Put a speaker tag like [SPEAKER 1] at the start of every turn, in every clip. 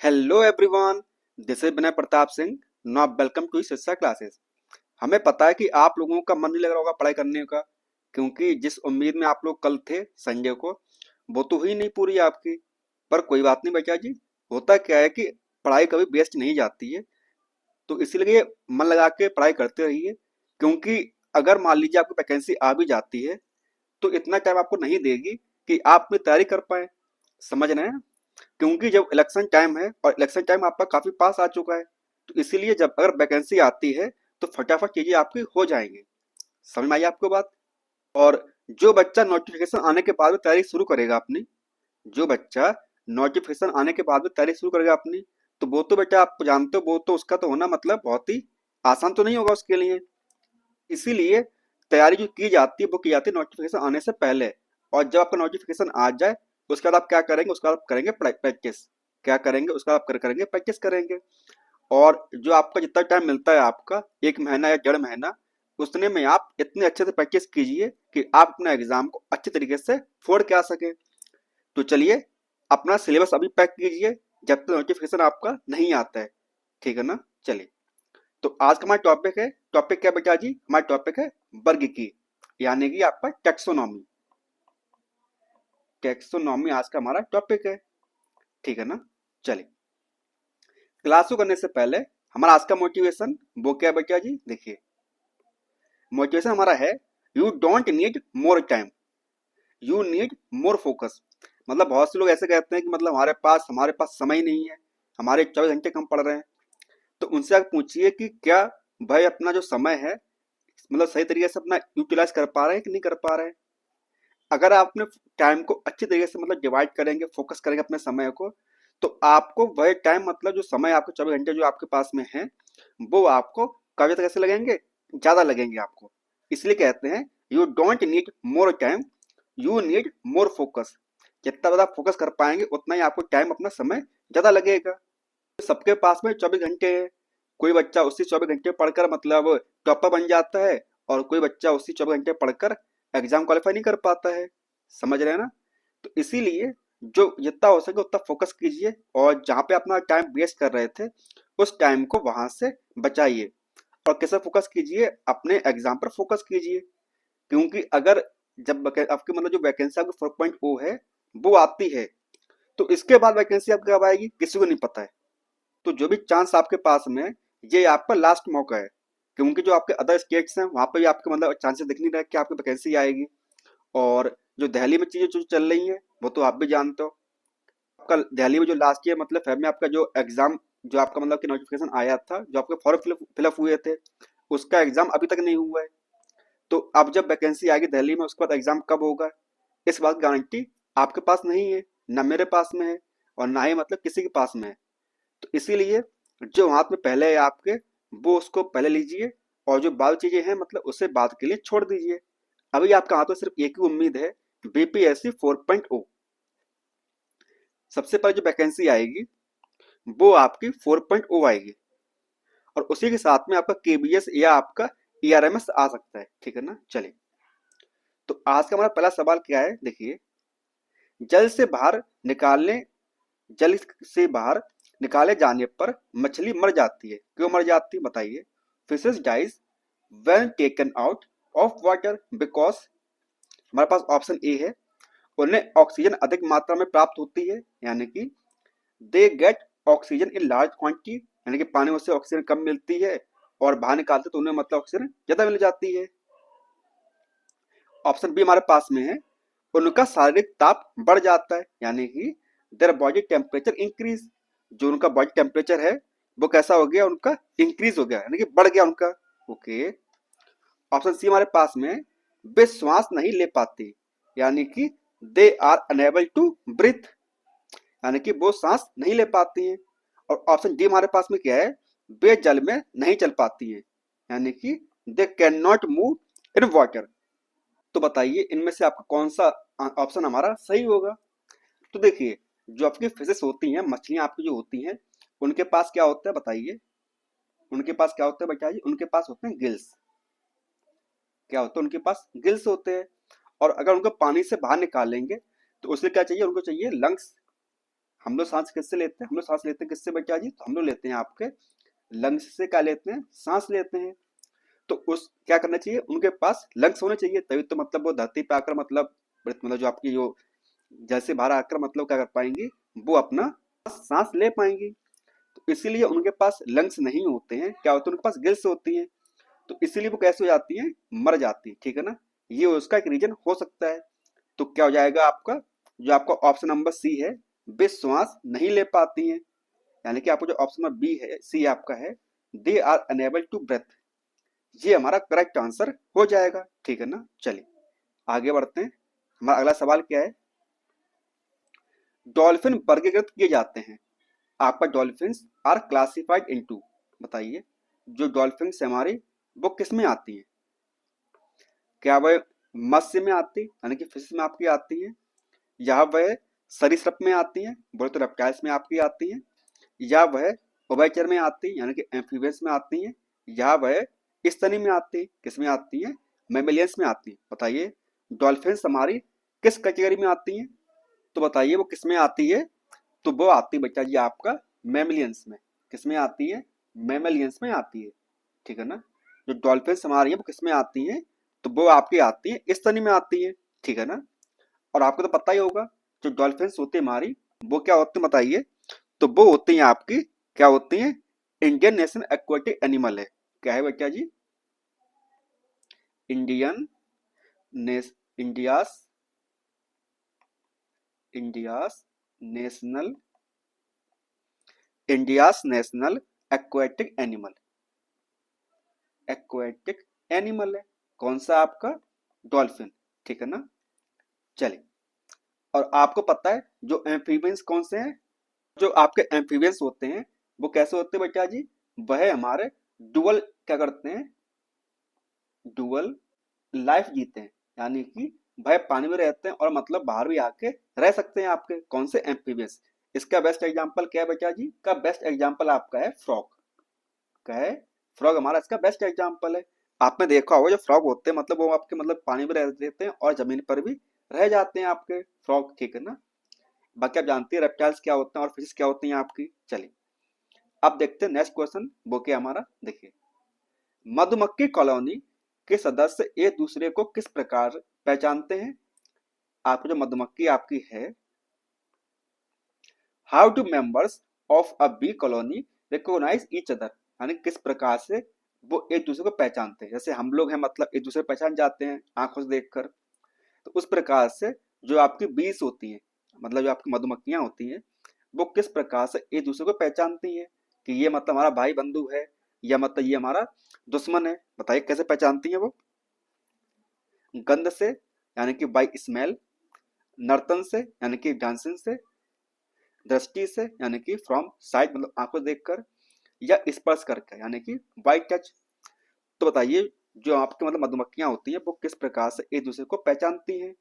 [SPEAKER 1] Hello everyone, this is Vinay Pratap Singh. Now welcome to Shiksha classes. हमें पता है कि आप लोगों का मन नहीं लग रहा होगा पढ़ाई करने का, क्योंकि जिस उम्मीद में आप लोग कल थे संडे को, वो तो हुई नहीं पूरी आपकी। पर कोई बात नहीं बच्चा जी, होता क्या है कि पढ़ाई कभी वेस्ट नहीं जाती है। तो इसलिए मन लगा के पढ़ाई करते रहिए, क्योंकि अगर मान लीजिए आपकी वैकेंसी आ भी जाती है तो इतना टाइम आपको नहीं देगी कि आप अपनी तैयारी कर पाए। समझ रहे हैं? क्योंकि जब इलेक्शन टाइम है और इलेक्शन टाइम आपका काफी पास आ चुका है, तो इसीलिए जब अगर वैकेंसी आती है तो फटाफट चीजें आपकी हो जाएंगी। समझ में आई आपको बात? और जो बच्चा नोटिफिकेशन आने के बाद में तैयारी शुरू करेगा अपनी, जो बच्चा नोटिफिकेशन आने के बाद में तैयारी शुरू करेगा अपनी, तो वो तो बेटा आप जानते हो, वो तो उसका तो होना मतलब बहुत ही आसान तो नहीं होगा उसके लिए। इसीलिए तैयारी जो की जाती है वो की जाती है नोटिफिकेशन आने से पहले। और जब आपका नोटिफिकेशन आ जाए उसके बाद आप क्या करेंगे? उसके बाद आप करेंगे प्रैक्टिस। क्या करेंगे? उसका आप करेंगे प्रैक्टिस करेंगे। और जो आपका जितना टाइम मिलता है, आपका 1 महीना या 1.5 महीना, उतने में आप इतने अच्छे से प्रैक्टिस कीजिए कि आप अपना एग्जाम को अच्छे तरीके से फोड़ के आ सके। तो चलिए, अपना सिलेबस अभी पैक कीजिए जब तक नोटिफिकेशन आपका नहीं आता है। ठीक है ना? चलिए, तो आज का हमारा टॉपिक क्या है बेटा जी? हमारा टॉपिक है वर्ग की, यानी कि आपका टेक्सोनॉमी। टेक्सोनॉमी आज का हमारा टॉपिक है। ठीक है ना? चलिए, क्लास को करने से पहले हमारा आज का मोटिवेशन वो क्या है बेटा जी? देखिए, मोटिवेशन हमारा है, you don't need more time, you need more focus. मतलब बहुत से लोग ऐसे कहते हैं कि मतलब हमारे पास समय ही नहीं है, हमारे 24 घंटे कम पड़ रहे हैं। तो उनसे आप पूछिए कि क्या भाई अपना जो समय है, मतलब सही तरीके से अपना यूटिलाइज कर पा रहे हैं कि नहीं कर पा रहे हैं। अगर आप अपने टाइम को अच्छी तरीके से मतलब डिवाइड करेंगे, फोकस करेंगे अपने समय को, तो आपको वह टाइम, मतलब जो समय आपके 24 घंटे जो आपके पास में है, वो आपको काफी कैसे लगेंगे? ज्यादा लगेंगे आपको। इसलिए कहते हैं, you don't need more time, you need more focus. जितना ज्यादा फोकस कर पाएंगे उतना ही आपको टाइम, अपना समय ज्यादा लगेगा। सबके पास में 24 घंटे है। कोई बच्चा उसी 24 घंटे पढ़कर मतलब टॉपर बन जाता है, और कोई बच्चा उसी 24 घंटे पढ़कर एग्जाम क्वालिफाई नहीं कर पाता है। समझ रहे हैं ना? तो इसीलिए जो जितना हो सके उतना फोकस कीजिए, और जहाँ पे अपना टाइम वेस्ट कर रहे थे उस टाइम को वहां से बचाइए। और कैसे फोकस कीजिए? अपने एग्जाम पर फोकस कीजिए। क्योंकि अगर जब आपकी मतलब जो वैकेंसी आपकी 4.0 है वो आती है, तो इसके बाद वैकेंसी आपकी कब आएगी किसी को नहीं पता है। तो जो भी चांस आपके पास में है, ये आपका लास्ट मौका है। क्योंकि जो आपके अदर स्टेट्स हैं वहां पे भी आपके मतलब चांसेस दिख नहीं रहे कि आपकी वैकेंसी आएगी। और जो दिल्ली में चीजें जो चल रही हैं वो तो आप भी जानते हो। आपका दिल्ली में जो लास्ट ईयर मतलब फेब में आपका जो एग्जाम, जो आपका मतलब कि नोटिफिकेशन आया था, जो आपके फॉर्म फिलअप हुए थे, उसका एग्जाम अभी तक नहीं हुआ है। तो अब जब वैकेंसी आएगी दिल्ली में, उसके बाद एग्जाम कब होगा इस बात की गारंटी आपके पास नहीं है, ना मेरे पास में है, और ना ही मतलब किसी के पास में है। तो इसीलिए जो हाथ में पहले है आपके, वो उसको पहले लीजिए, और जो बाद चीजें हैं मतलब उसे बाद के लिए छोड़ दीजिए। अभी आपका हाथ में सिर्फ एक ही उम्मीद है, बीपीएससी 4.0। सबसे पहले जो वैकेंसी आएगी वो आपकी 4.0 आएगी, और उसी के साथ में आपका केबीएस या आपका ईआरएमएस आ सकता है। ठीक है ना? चलिए, तो आज का हमारा पहला सवाल क्या है? देखिए, जल से बाहर निकालने जल से बाहर निकाले जाने पर मछली मर जाती है, क्यों मर जाती है बताइए? Fishes dies when taken out of water because, हमारे पास ऑप्शन ए है, उन्हें ऑक्सीजन अधिक मात्रा में प्राप्त होती है, यानी कि they get oxygen in large quantity, यानी कि पानी में से ऑक्सीजन कम मिलती है और बाहर निकालते तो उन्हें मतलब ऑक्सीजन ज्यादा मिल जाती है। ऑप्शन बी हमारे पास में है, उनका शारीरिक ताप बढ़ जाता है, यानी कि देयर बॉडी टेम्परेचर इंक्रीज। जो उनका बॉडी टेम्परेचर है वो कैसा हो गया? उनका इंक्रीज हो गया, यानी कि बढ़ गया उनका। ओके। ऑप्शन सी हमारे पास में, वे श्वास नहीं ले पाती, यानी कि they are unable to breathe, यानी कि वो सांस नहीं ले पाती हैं। और ऑप्शन डी हमारे पास में क्या है? वे जल में नहीं चल पाती हैं, यानी कि they can not move in water. तो बताइए इनमें से आपका कौन सा ऑप्शन हमारा सही होगा? तो देखिए, जो आपकी फिशेस होती हैं, मछलियां आपकी जो होती हैं, उनके पास क्या होता है बताइए? उनके पास क्या होता है बेटा जी? उनके पास होते हैं गिल्स। क्या होता है? उनके पास गिल्स होते हैं। और अगर उनको पानी से बाहर निकालेंगे तो उससे क्या चाहिए? उनको चाहिए लंग्स। हम लोग सांस किससे लेते हैं? हम लोग सांस लेते हैं किससे बच्चा जी? तो हम लोग लेते हैं आपके लंग्स से, क्या लेते हैं? सांस लेते हैं। तो उस क्या करना चाहिए? उनके पास लंग्स होने चाहिए, तभी तो मतलब वो धरती पे आकर मतलब जो आपकी जो जैसे बाहर आकर मतलब क्या कर पाएंगी, वो अपना सांस ले पाएंगी। तो इसीलिए उनके पास लंग्स नहीं होते हैं, क्या होते हैं? उनके पास गिल्स होती हैं। तो इसीलिए वो कैसे हो जाती हैं? मर जाती है, ठीक है ना। ये उसका एक रीजन हो सकता है। तो क्या हो जाएगा आपका, जो आपका ऑप्शन नंबर सी है, वे श्वास नहीं ले पाती हैं। यानी कि आपको जो ऑप्शन नंबर बी है, सी आपका है, they are unable to breathe, ये हमारा करेक्ट आंसर हो जाएगा, ठीक है ना। चलिए आगे बढ़ते हैं। हमारा अगला सवाल क्या है? डॉल्फिन वर्गीकृत किए जाते हैं। आपका डॉल्फिन्स आर क्लासिफाइड इनटू, बताइए जो डॉल्फिन्स हमारी वो किस में आती है? क्या वह मत्स्य में आती है, यानी कि फिश में आपकी आती है, या वह सरीसृप में आती है, बोले तो रेप्टाइल्स में आपकी आती है, या वह उभयचर में आती है यानी कि एम्फीबियंस में आती है, या वह स्तनी में आती है, किस में आती है? मैमेलियंस में आती है। बताइए डॉल्फिन्स हमारी किस कैटेगरी में आती हैं? तो बताइए वो किस में आती है? तो वो आती है बच्चा जी आपका मैमेलियंस में। किस में आती है? मैमेलियंस में आती है, ठीक है ना। जो डॉल्फिन्स हमारी है वो किस में आती है? तो वो आपकी आती है स्तनी में आती है, ठीक है ना। और आपको तो पता ही होगा जो डॉल्फिन्स होती है हमारी, वो क्या होती है बताइए? तो वो होती हैं आपकी, क्या होती हैं? इंडियन नेशनल एक्वेटिक एनिमल है। क्या है बच्चा जी? Indian ness India's India's national India's national aquatic animal, aquatic animal है। कौन सा? आपका डॉल्फिन, ठीक है ना। चलिए, और आपको पता है जो एम्फीबियंस कौन से हैं? जो आपके एम्फीबियंस होते हैं वो कैसे होते हैं बच्चा जी? वह हमारे डुअल क्या करते हैं? डुअल लाइफ जीते हैं, यानी कि वह पानी में रहते हैं और मतलब बाहर भी आके रह सकते हैं आपके। कौन से? एम्फीबियंस। इसका बेस्ट एग्जांपल क्या है बच्चा जी? का बेस्ट एग्जांपल आपका है फ्रॉग। क्या है? फ्रॉग हमारा इसका बेस्ट एग्जांपल है। आपने देखा होगा जो फ्रॉग होते हैं मतलब वो आपके मतलब पानी में रह लेते हैं और जमीन पर भी रह जाते हैं आपके फ्रॉग, ठीक है ना। बाकी आप जानते हैं रेप्टाइल्स क्या होते हैं और फिश क्या होती हैं आपकी। चलिए अब देखते हैं नेक्स्ट क्वेश्चन, वो क्या हमारा, देखिए। मधुमक्खी कॉलोनी के सदस्य एक दूसरे को किस प्रकार पहचानते हैं? आपकी जो मधुमक्खी आपकी है, how do members of a bee colony recognise each other, यानी किस प्रकार से वो एक दूसरे को पहचानते हैं। जैसे हम लोग हैं मतलब एक दूसरे को पहचान जाते हैं आंखों से देखकर, तो उस प्रकार से जो आपकी बीस होती हैं, मतलब जो आपकी मधुमक्खियां होती हैं, वो किस प्रकार से एक दूसरे को पहचानती हैं कि ये मतलब हमारा भाई बंधु है या मतलब ये हमारा दुश्मन है। बताइए कैसे पहचानती हैं वो? गंध से, यानी कि बाई स्मेल, नर्तन से यानी कि डांसिंग से, दृष्टि से यानी कि फ्रॉम साइड मतलब आंखों देखकर, या स्पर्श करके यानी कि बाई टच। तो बताइए जो आपके मतलब मधुमक्खियां होती हैं वो किस प्रकार से एक दूसरे को पहचानती हैं?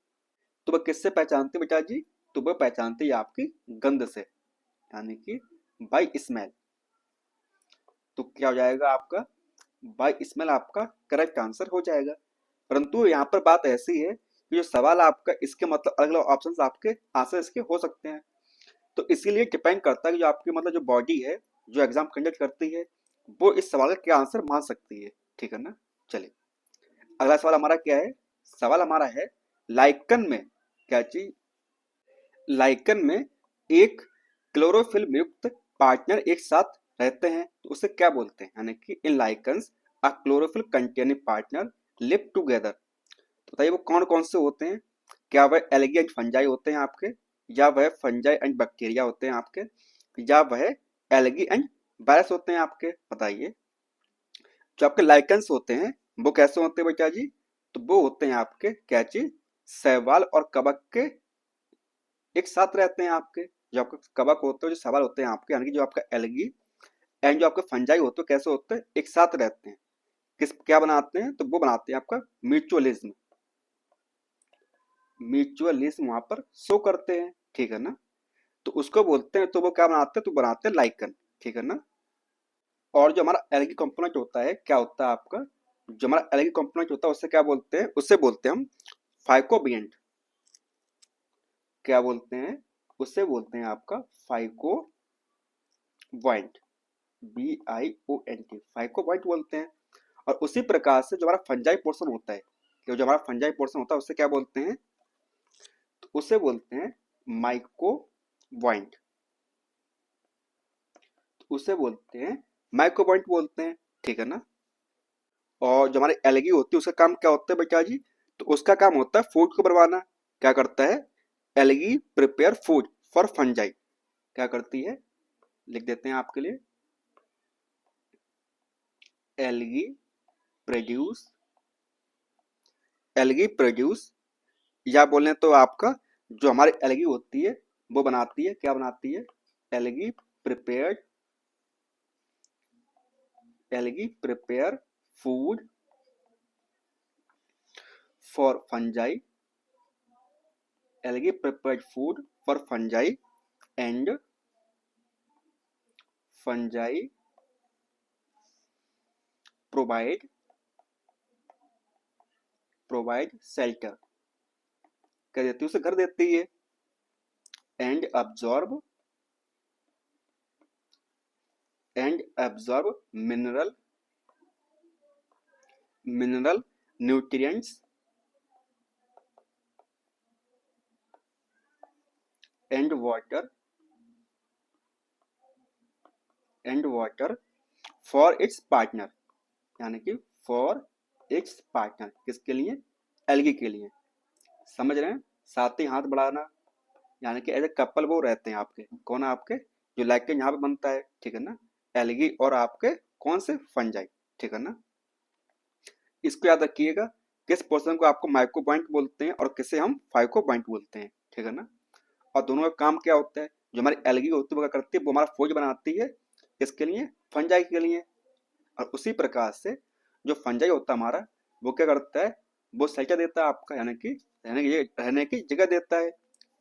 [SPEAKER 1] तो वह किससे पहचानती है बेटा जी? तो वह पहचानती है आपकी गंध से, यानी कि बाई स्मेल। तो क्या हो जाएगा आपका? बाई स्मेल आपका करेक्ट आंसर हो जाएगा। परंतु यहाँ पर बात ऐसी है कि जो सवाल आपका इसके मतलब अलग अलग ऑप्शन आपके आंसर इसके हो सकते हैं। तो इसीलिए डिपेंड करता है कि जो आपकी मतलब जो बॉडी है जो एग्जाम कंडक्ट करती है वो इस सवाल का क्या आंसर मान सकती है, ठीक है ना। चलिए अगला सवाल हमारा क्या है? सवाल हमारा है लाइकन में, क्या चीज? लाइकन में एक क्लोरोफिल युक्त पार्टनर एक साथ रहते हैं तो उसे क्या बोलते हैं? यानी कि in lichens a chlorophyll containing partner live together. तो बताइए वो कौन कौन से होते हैं? क्या वह एल्गी एंड फंजाई होते हैं आपके, या वह फंजाई एंड बैक्टीरिया होते हैं आपके, या वह एल्गी एंड वायरस होते हैं आपके? बताइए जो आपके लाइकन्स होते हैं वो कैसे होते हैं बेटा जी? तो वो होते हैं आपके क्या चीज? शैवाल और कवक के एक साथ रहते हैं आपके। जो आपके कवक होते हैं, जो शैवाल होते हैं आपके, यानी कि जो आपका एल्गी एंड जो आपके फंजाई होते हैं कैसे होते हैं? एक साथ रहते हैं। किस क्या बनाते हैं? तो वो बनाते हैं आपका म्यूचुअलिज्म। म्यूचुअलिज्म वहां पर शो करते हैं, ठीक है ना। तो उसको बोलते हैं, तो वो क्या बनाते हैं? तो बनाते हैं लाइकन, ठीक है ना। और जो हमारा एल्गी कंपोनेंट होता है क्या होता है आपका? जो हमारा एल्गी कंपोनेंट होता है उससे क्या बोलते हैं? उससे बोलते हैं हम फाइकोबिएंट। क्या बोलते हैं? उससे बोलते हैं आपका फाइकोवांट, BIONT, फाइकोवांट बोलते हैं। और उसी प्रकार से जो हमारा फंजाई पोर्शन होता है, जो हमारा फंजाई पोर्शन होता है उससे क्या बोलते हैं, तो उसे बोलते हैं माइकोवांट, उसे बोलते हैं माइकोवांट बोलते हैं, ठीक है ना। और जो हमारी एलगी होती है उसका काम क्या होता है बेटा जी, तो उसका काम होता है फूड को बनवाना। क्या करता है, algae prepare food for fungi, क्या करती है, लिख देते हैं आपके लिए, एलगी प्रोड्यूस, एलगी प्रोड्यूस, या बोलें तो आपका जो हमारी एलगी होती है वो बनाती है, क्या बनाती है, algae prepared, algae prepare food for fungi, algae prepared food for fungi and fungi provide provide shelter, क्या देती है, उसे घर देती है। And absorb, and absorb mineral, mineral nutrients and water, and water for its partner, यानी कि for its partner, किसके लिए, एल्गी के लिए, समझ रहे हैं। साथ ही हाथ बढ़ाना, यानी कि एज ए कपल वो रहते हैं आपके, कौन आपके, जो लाइकेन यहाँ पे बनता है, ठीक है ना, एल्गी और आपके कौन से, फंजाई, ठीक है ना। इसको याद रखिएगा, किस पोर्शन को आपको माइक्रो पॉइंट बोलते हैं और किसे हम फाइको पॉइंट बोलते हैं, ठीक है ना। और दोनों का काम क्या होता है, जो हमारी एल्गी होती है वो क्या करती है, वो हमारा फौज बनाती है, किसके लिए, फंजाई के लिए। और उसी प्रकार से जो फंजाई होता है हमारा, वो क्या करता है, वो शेल्टर देता है आपका, यानी कि रहने की जगह देता है,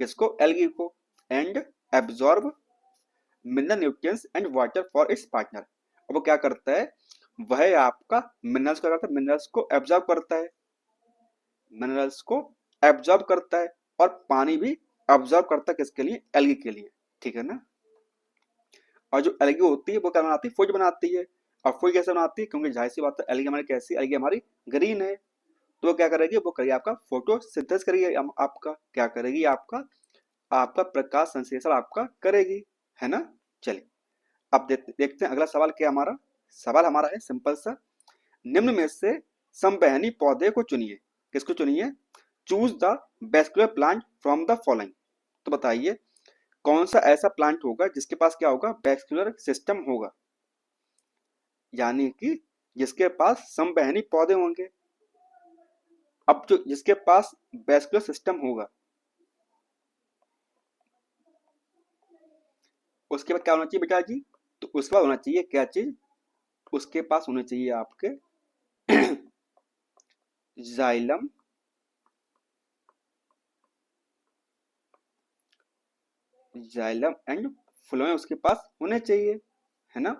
[SPEAKER 1] किसको, एल्गी को। And absorb mineral nutrients and water for its partner, अब वो क्या करता है, वह आपका मिनरल्स क्या करता है, मिनरल्स को एब्जॉर्ब करता है, मिनरल्स को एब्जॉर्ब करता है, और पानी भी एब्जॉर्ब करता है, किसके लिए, एल्गी के लिए, ठीक है ना। और जो एल्गी होती है वो क्या बनाती है, फूड बनाती है। और फूड कैसे बनाती है, क्योंकि जाहिर सी बात है एल्गी हमारी कैसी, एल्गी हमारी ग्रीन है, तो वो क्या करेगी, वो करेगी आपका फोटोसिंथेसिस करेगी, आपका क्या करेगी, आपका आपका प्रकाश संश्लेषण आपका करेगी, है ना। चलिए अब देखते हैं अगला सवाल क्या है हमारा। सवाल हमारा है सिंपल सा, निम्न में से संवहनी पौधे को चुनिए, किसको चुनिए, choose the vascular plant from the following, तो बताइए कौन सा ऐसा प्लांट होगा जिसके पास क्या होगा, वेस्कुलर सिस्टम होगा, यानी कि जिसके पास संवहनी पौधे होंगे। अब जो जिसके पास वेस्कुलर सिस्टम होगा, उसके बाद क्या होना चाहिए बेटा जी, तो उसके बाद होना चाहिए क्या चीज, उसके पास होने चाहिए आपके जाइलम, जाइलम एंड फ्लोएम उसके पास होने चाहिए, है ना।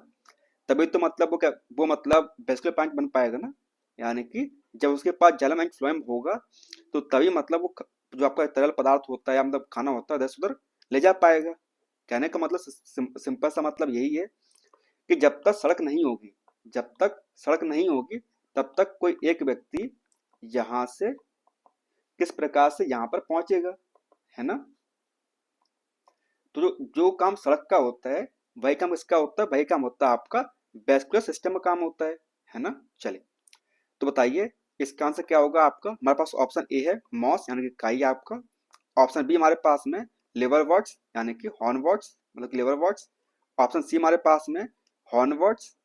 [SPEAKER 1] तभी तो मतलब वो क्या, वो मतलब वेस्कुलर प्लांट बन पाएगा ना, यानी कि जब उसके पास जाइलम एंड फ्लोएम होगा तो तभी मतलब वो जो आपका तरल पदार्थ होता है या मतलब खाना होता है इधर से उधर ले जा पाएगा। कहने का मतलब सिंपल सा मतलब यही है कि जब तक सड़क नहीं होगी, जब तक सड़क नहीं होगी तब तक कोई एक व्यक्ति यहाँ से किस प्रकार से यहाँ पर पहुंचेगा, है ना। तो जो जो काम सड़क का होता है वही काम इसका होता है, वही काम होता है आपका वेस्कुलर सिस्टम का काम होता है ना। चलिए तो बताइए इसका आंसर क्या होगा आपका, हमारे पास ऑप्शन ए है मॉस यानी कि काई आपका, ऑप्शन बी हमारे पास में लिवरवर्ट्स यानी कि हॉर्नवर्ट्स मतलब लिवरवर्ट्स, ऑप्शन सी हमारे पास में हॉर्नवर्ट्स,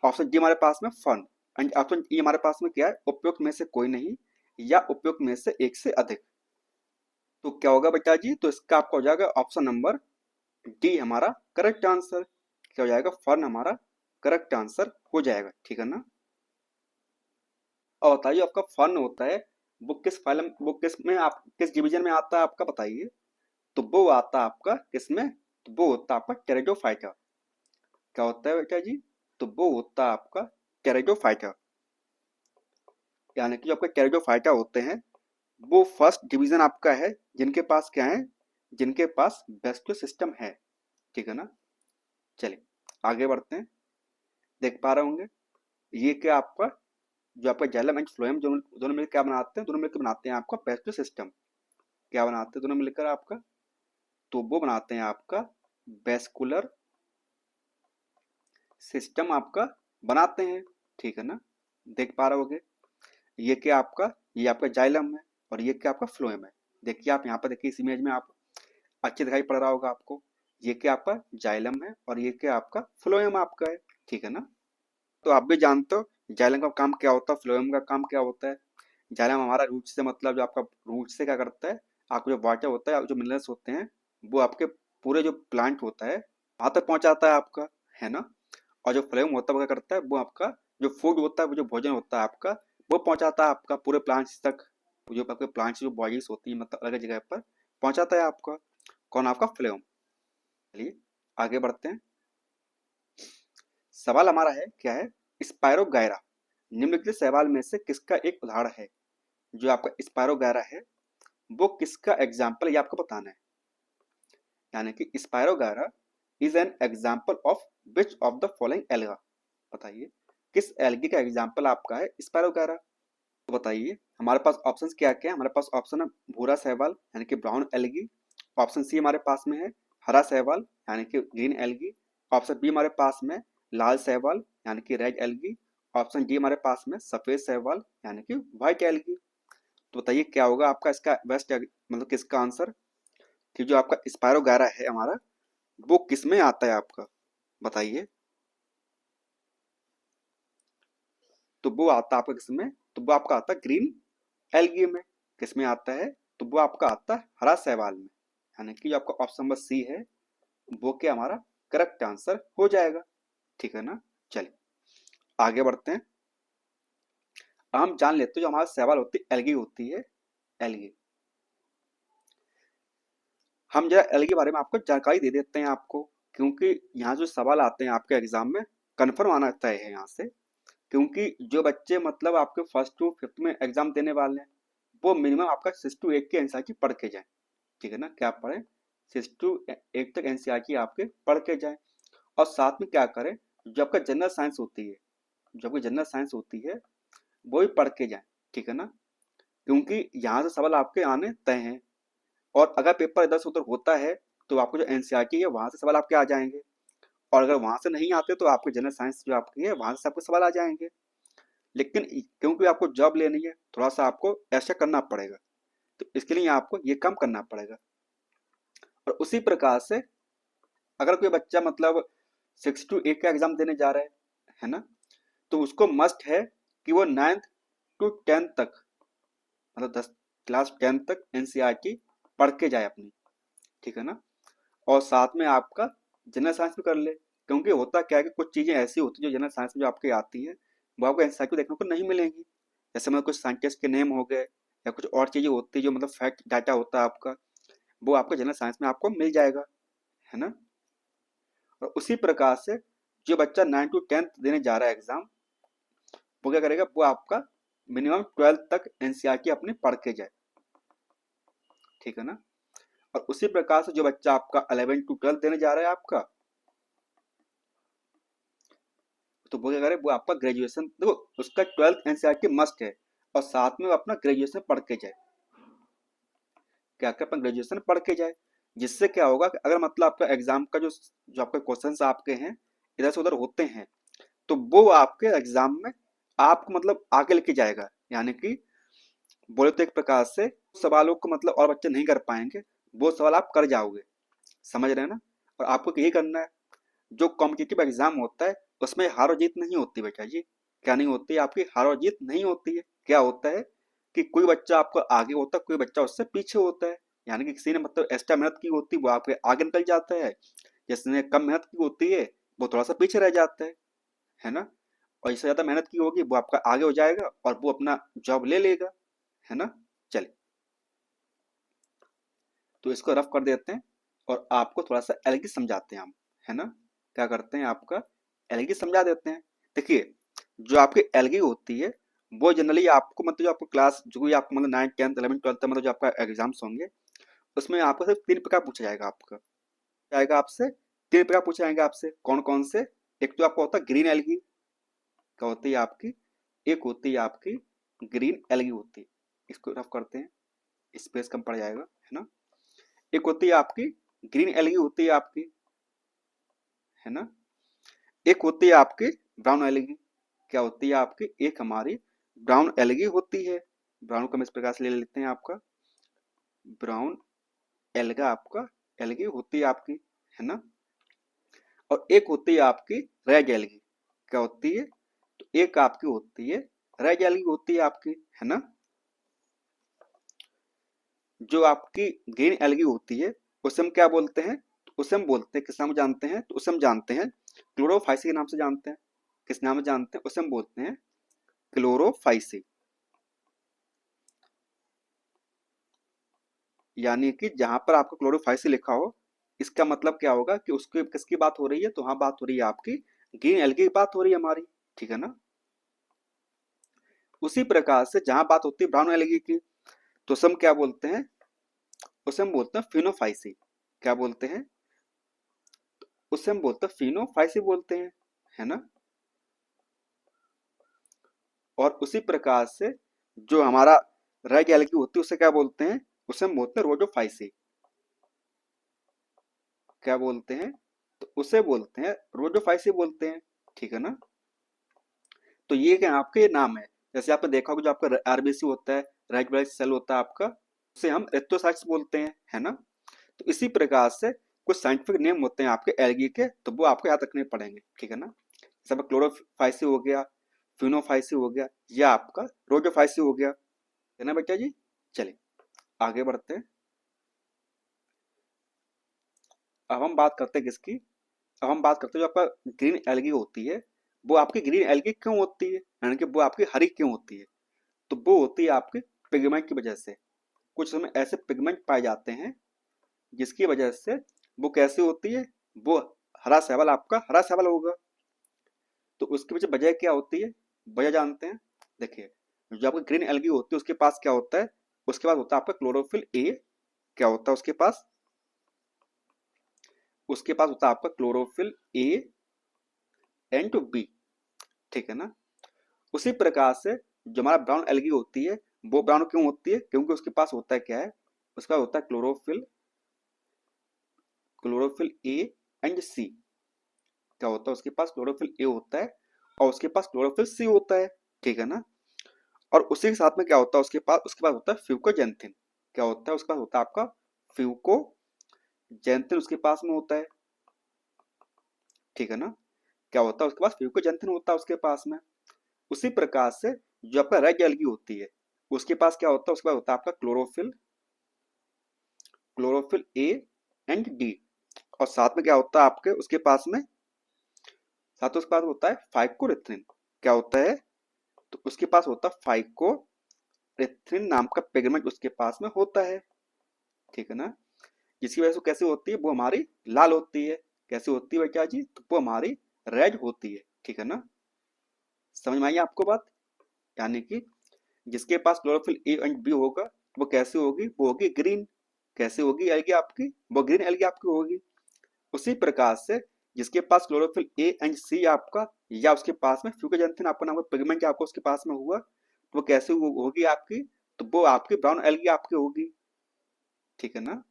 [SPEAKER 1] ऑप्शन डी हमारे पास में फर्न, एंड ऑप्शन ई हमारे पास में क्या है, उपयुक्त में से कोई नहीं या उपयुक्त में से एक से अधिक। तो क्या होगा बेटा जी, तो इसका आपका हो जाएगा ऑप्शन नंबर डी हमारा करेक्ट आंसर, क्या हो जाएगा, फर्न हमारा करेक्ट आंसर हो जाएगा, ठीक है ना। और बताइए आपका फर्न होता है वो किस फाइलम, वो किस में आप किस डिवीजन में आता है आपका बताइए, तो वो आता है आपका किसमें, तो वो होता है आपका टेरिडोफाइटा, क्या होता है बेटा जी, तो वो होता है आपका टेरिडोफाइटा, यानी कि जो आपके टेरिडोफाइटा होते हैं वो फर्स्ट डिवीजन आपका है जिनके पास क्या है, जिनके पास वेस्क्यूलर सिस्टम है। ठीक है ना। चलिए आगे बढ़ते हैं। देख पा रहे होंगे ये क्या आपका जो आपका जाइलम एंड फ्लोएम दोनों मिलकर क्या बनाते हैं, दोनों मिलकर बनाते हैं आपका वेस्क्यूलर सिस्टम। क्या बनाते हैं दोनों मिलकर आपका, तो वो बनाते हैं आपका वेस्कुलर सिस्टम आपका बनाते हैं। ठीक है ना। देख पा रहे होगे ये क्या आपका, ये आपका जाइलम है और ये क्या आपका फ्लोएम है। देखिए आप यहाँ पर देखिए इस इमेज में आप अच्छे दिखाई पड़ रहा होगा आपको, ये क्या आपका जाइलम है और ये क्या आपका फ्लोएम आपका है। ठीक है ना। तो आप भी जानते हो जाइलम का काम क्या होता है, फ्लोएम का काम क्या होता है। जाइलम हमारा रूट से मतलब जो आपका रूट से क्या करता है, आपको जो वाटर होता है जो मिनरल्स होते हैं वो आपके पूरे जो प्लांट होता है वहां तक पहुंचाता है आपका, है ना। और जो फ्लेम होता है वो क्या करता है, वो आपका जो फूड होता है, वो जो भोजन होता है आपका वो पहुंचाता है आपका पूरे प्लांट्स तक। जो आपके प्लांट्स जो बॉडीज होती है मतलब अलग जगह पर पहुंचाता है आपका कौन, आपका फ्लेम। चलिए आगे बढ़ते हैं। सवाल हमारा है क्या है, स्पायरोगायरा निम्नलिखित सवाल में से किसका एक उदाहरण है। जो आपका स्पायरोगायरा है वो किसका एग्जाम्पल ये आपको बताना है। यानी कि spirogyra is an example of which of the following alga. बताइए किस एल्गी का एग्जाम्पल आपका है स्पायरोगायरा। तो बताइए हमारे पास ऑप्शंस क्या क्या है। हमारे पास ऑप्शन है भूरा शैवाल यानी कि ब्राउन एल्गी। ऑप्शन सी हमारे पास में है हरा शैवाल यानी कि ग्रीन एल्गी। ऑप्शन बी हमारे पास में लाल शैवाल यानी कि रेड एल्गी। ऑप्शन डी हमारे पास में सफेद शैवाल यानी कि व्हाइट एल्गी। तो बताइए क्या होगा आपका इसका बेस्ट मतलब किसका आंसर, कि जो आपका स्पायरोगायरा है हमारा वो किस में आता है आपका। बताइए। तो वो आता है आपका किस में, तो वो आपका आता है ग्रीन एल्गी में। किस में आता है, तो वो आपका आता है हरा शैवाल में। यानी कि जो आपका ऑप्शन नंबर सी है वो क्या हमारा करेक्ट आंसर हो जाएगा। ठीक है ना। चलिए आगे बढ़ते हैं। हम जान लेते हैं जो हमारा शैवाल होती है एल्गी होती है, एल्गी। हम जरा एल्गी के बारे में आपको जानकारी दे देते हैं आपको, क्योंकि यहाँ जो सवाल आते हैं आपके एग्जाम में कन्फर्म आना तय है यहाँ से। क्योंकि जो बच्चे मतलब आपके फर्स्ट टू फिफ्थ में एग्जाम देने वाले हैं वो मिनिमम आपका 6 to 8 के एनसीईआरटी पढ़ के जाए। ठीक है ना। क्या पढ़े, 6 to 8 तक एनसीईआरटी आपके पढ़ के जाए। और साथ में क्या करें, जो आपका जनरल साइंस होती है, जो आपकी जनरल साइंस होती है वो भी पढ़ के जाए। ठीक है ना। क्योंकि यहाँ से सवाल आपके आने तय हैं। और अगर पेपर इधर से उधर होता है तो आपको जो एनसीईआरटी है वहां से सवाल आपके आ जाएंगे। और अगर वहां से नहीं आते तो आपके जनरल साइंस जो आपकी है वहां से आपको सवाल आ जाएंगे। लेकिन क्योंकि आपको जॉब लेनी है थोड़ा सा आपको ऐसा करना पड़ेगा, तो इसके लिए आपको ये काम करना पड़ेगा। और उसी प्रकार से अगर कोई बच्चा मतलब 6 to 8 का एग्जाम देने जा रहा है ना, तो उसको मस्ट है कि वो 9th to 10th तक मतलब 10 क्लास 10 तक एनसीईआरटी पढ़ के जाए अपनी। ठीक है ना। और साथ में आपका जनरल साइंस भी कर ले, क्योंकि होता क्या है कि कुछ चीज़ें ऐसी होती हैं जो जनरल साइंस में जो आपकी आती है वो आपको एनसीईआरटी देखने को नहीं मिलेंगी। जैसे मतलब कुछ साइंटिस्ट के नेम हो गए या कुछ और चीज़ें होती है जो मतलब फैक्ट डाटा होता है आपका, वो आपका जनरल साइंस में आपको मिल जाएगा, है ना। और उसी प्रकार से जो बच्चा 9 to 10th देने जा रहा है एग्जाम वो क्या करेगा, वो आपका मिनिमम 12th तक एनसीईआरटी अपनी पढ़ के जाए। ठीक है ना। और उसी प्रकार से जो बच्चा आपका 11 to 12 देने जा रहा है आपका, तो वो क्या करे, वो आपका ग्रेजुएशन देखो उसका 12th एनसीईआरटी मस्ट है और साथ में वो अपना ग्रेजुएशन पढ़ के जाए। क्या क्या अपना ग्रेजुएशन पढ़ के जाए, जिससे क्या होगा कि अगर मतलब आपका एग्जाम का जो जो आपके क्वेश्चंस आपके हैं इधर से उधर होते हैं तो वो आपके एग्जाम में आपको मतलब आगे लेके जाएगा। यानी कि बोले तो एक प्रकार से सवालों को मतलब और बच्चे नहीं कर पाएंगे, वो सवाल आप कर जाओगे। समझ रहे हैं ना। और आपको यही करना है, जो कॉम्पिटिटिव एग्जाम होता है उसमें हार और जीत नहीं होती बेटा जी। क्या नहीं होती, आपकी हार और जीत नहीं होती है। क्या होता है कि कोई बच्चा आपको आगे होता है, कोई बच्चा उससे पीछे होता है। यानी कि किसी ने मतलब एक्स्ट्रा मेहनत की होती है वो आपके आगे निकल जाता है, जिसने कम मेहनत की होती है वो थोड़ा सा पीछे रह जाता है ना। और इससे ज्यादा मेहनत की होगी वो आपका आगे हो जाएगा और वो अपना जॉब ले लेगा, है ना। चलिए तो इसको रफ कर देते हैं और आपको थोड़ा सा एलगी समझाते हैं हम, है ना। क्या करते हैं आपका एलगी समझा देते हैं। देखिए जो आपकी एलगी होती है वो जनरली आपको मतलब जो आपको क्लास जो भी आपको मतलब 9 10 11 12 मतलब जो आपका एग्जाम्स होंगे उसमें आपको सिर्फ 3 प्रकार पूछा जाएगा आपसे 3 प्रकार पूछे जाएंगे आपसे। कौन कौन से? एक तो आपका होता है ग्रीन एल्गी, क्या होती है आपकी, एक होती है आपकी ग्रीन एल्गी होती है, इसको रफ करते हैं, स्पेस कम पड़ जाएगा, है ना। एक होती है आपकी ग्रीन एल्गी होती है आपकी, है ना। एक होती है आपकी ब्राउन एल्गी, क्या होती है आपकी, एक हमारी ब्राउन एल्गी होती है। ब्राउन को हम इस प्रकार से ले लेते हैं, आपका ब्राउन एल्गा आपका एल्गी होती है आपकी, है ना। और एक होती है आपकी रेड एल्गी, क्या होती है, तो एक आपकी होती है रेड एल्गी होती है आपकी, है ना। जो आपकी ग्रीन एल्गी होती है उसे हम क्या बोलते हैं, तो उसे हम बोलते हैं, किस नाम से जानते हैं, तो उसे हम जानते हैं क्लोरोफाइसी के नाम से जानते हैं। किस नाम से जानते हैं, उसे हम बोलते हैं क्लोरोफाइसी। यानी कि जहां पर आपको क्लोरोफाइसी लिखा हो, इसका मतलब क्या होगा कि उसकी किसकी बात हो रही है, तो हाँ बात हो रही है आपकी ग्रीन एल्गी की बात हो रही है हमारी, ठीक है ना। उसी प्रकार से जहां बात होती है ब्राउन एल्गी की, तो उसे हम क्या बोलते हैं, उसे हम बोलते हैं फिनोफाइसी। क्या बोलते हैं, उसे हम बोलते हैं फिनोफाइसी बोलते हैं, है ना। और उसी प्रकार से जो हमारा रेड एल्गी होती है उसे क्या बोलते हैं, उसे हम बोलते हैं रोडोफाइसी। क्या बोलते हैं, तो उसे बोलते हैं रोडोफाइसी बोलते हैं, ठीक है ना। तो ये क्या आपके ये नाम है। जैसे आपने देखा होगा जो आपका आरबीसी होता है, रेड ब्लड सेल होता है आपका, उसे हम एरिथ्रोसाइट्स बोलते हैं, है ना। तो इसी प्रकार से कुछ साइंटिफिक नेम होते हैं आपके एल्गी के, तो वो आपको याद रखने पड़ेंगे, ठीक है ना। सब क्लोरोफाइसी हो गया, फिनोफाइसी हो गया, या आपका रोडोफाइसी हो गया, है ना बेटा जी। चलिए आगे बढ़ते हैं। अब हम बात करते हैं किसकी, अब हम बात करते हैं जो आपका ग्रीन एल्गी होती है, वो आपकी ग्रीन एल्गी क्यों होती है, यानी कि वो आपकी हरी क्यों होती है, तो वो होती है आपके पिगमेंट की वजह से। कुछ समय ऐसे पिगमेंट पाए जाते हैं जिसकी वजह से वो कैसे होती है, वो हरा सेवल आपका हरा सेवल होगा। तो उसके पीछे वजह क्या होती है, वजह जानते हैं। देखिए जो आपकी ग्रीन एल्गी होती है उसके पास क्या होता है, उसके पास होता है आपका क्लोरोफिल ए, क्या होता है उसके पास होता है आपका क्लोरोफिल ए एंड बी, ठीक है ना। उसी प्रकार से जो हमारा ब्राउन एल्गी होती है, वो ब्राउन क्यों होती है, क्योंकि उसके पास होता है क्या है, उसका होता है क्लोरोफिल क्लोरोफिल ए एंड सी। क्या होता है, उसके पास क्लोरोफिल ए होता है और उसके पास क्लोरोफिल सी होता है, ठीक है ना। और उसी के साथ में क्या होता है, उसके पास होता है फ्यूकोजेंथिन। क्या होता है, उसके पास होता है आपका फ्यूकोजेंथिन, उसके पास में होता है, ठीक है ना। क्या होता है, उसके पास फ्यूकोजेंथिन होता है उसके पास में। उसी प्रकार से जो आपका रेड एल्गी होती है उसके पास क्या होता है, उसके पास होता है आपका क्लोरोफिल ए एंड डी। और साथ में क्या होता है आपके उसके पास में, साथ में उसके पास होता है फाइकोरिथ्रिन। क्या होता है, तो उसके पास होता है फाइकोरिथ्रिन नाम का पिगमेंट उसके पास में होता है, ठीक है ना। जिसकी वजह से कैसे होती है, वो हमारी लाल होती है। कैसे होती है बेटा जी, तो वो हमारी रेड होती है, ठीक है ना। समझ में आई आपको बात। यानी कि जिसके पास क्लोरोफिल ए एंड बी होगा वो कैसे होगी, वो होगी ग्रीन। कैसे होगी एल्गी आपकी, वो ग्रीन एल्गी आपकी होगी। उसी प्रकार से जिसके पास क्लोरोफिल ए एंड सी आपका, या उसके पास में फ्यूकोजेंथिन आपका नाम का पिगमेंट आपको उसके पास में हुआ, तो वो कैसे होगी आपकी, तो वो आपकी ब्राउन एल्गी आपकी होगी, ठीक है ना।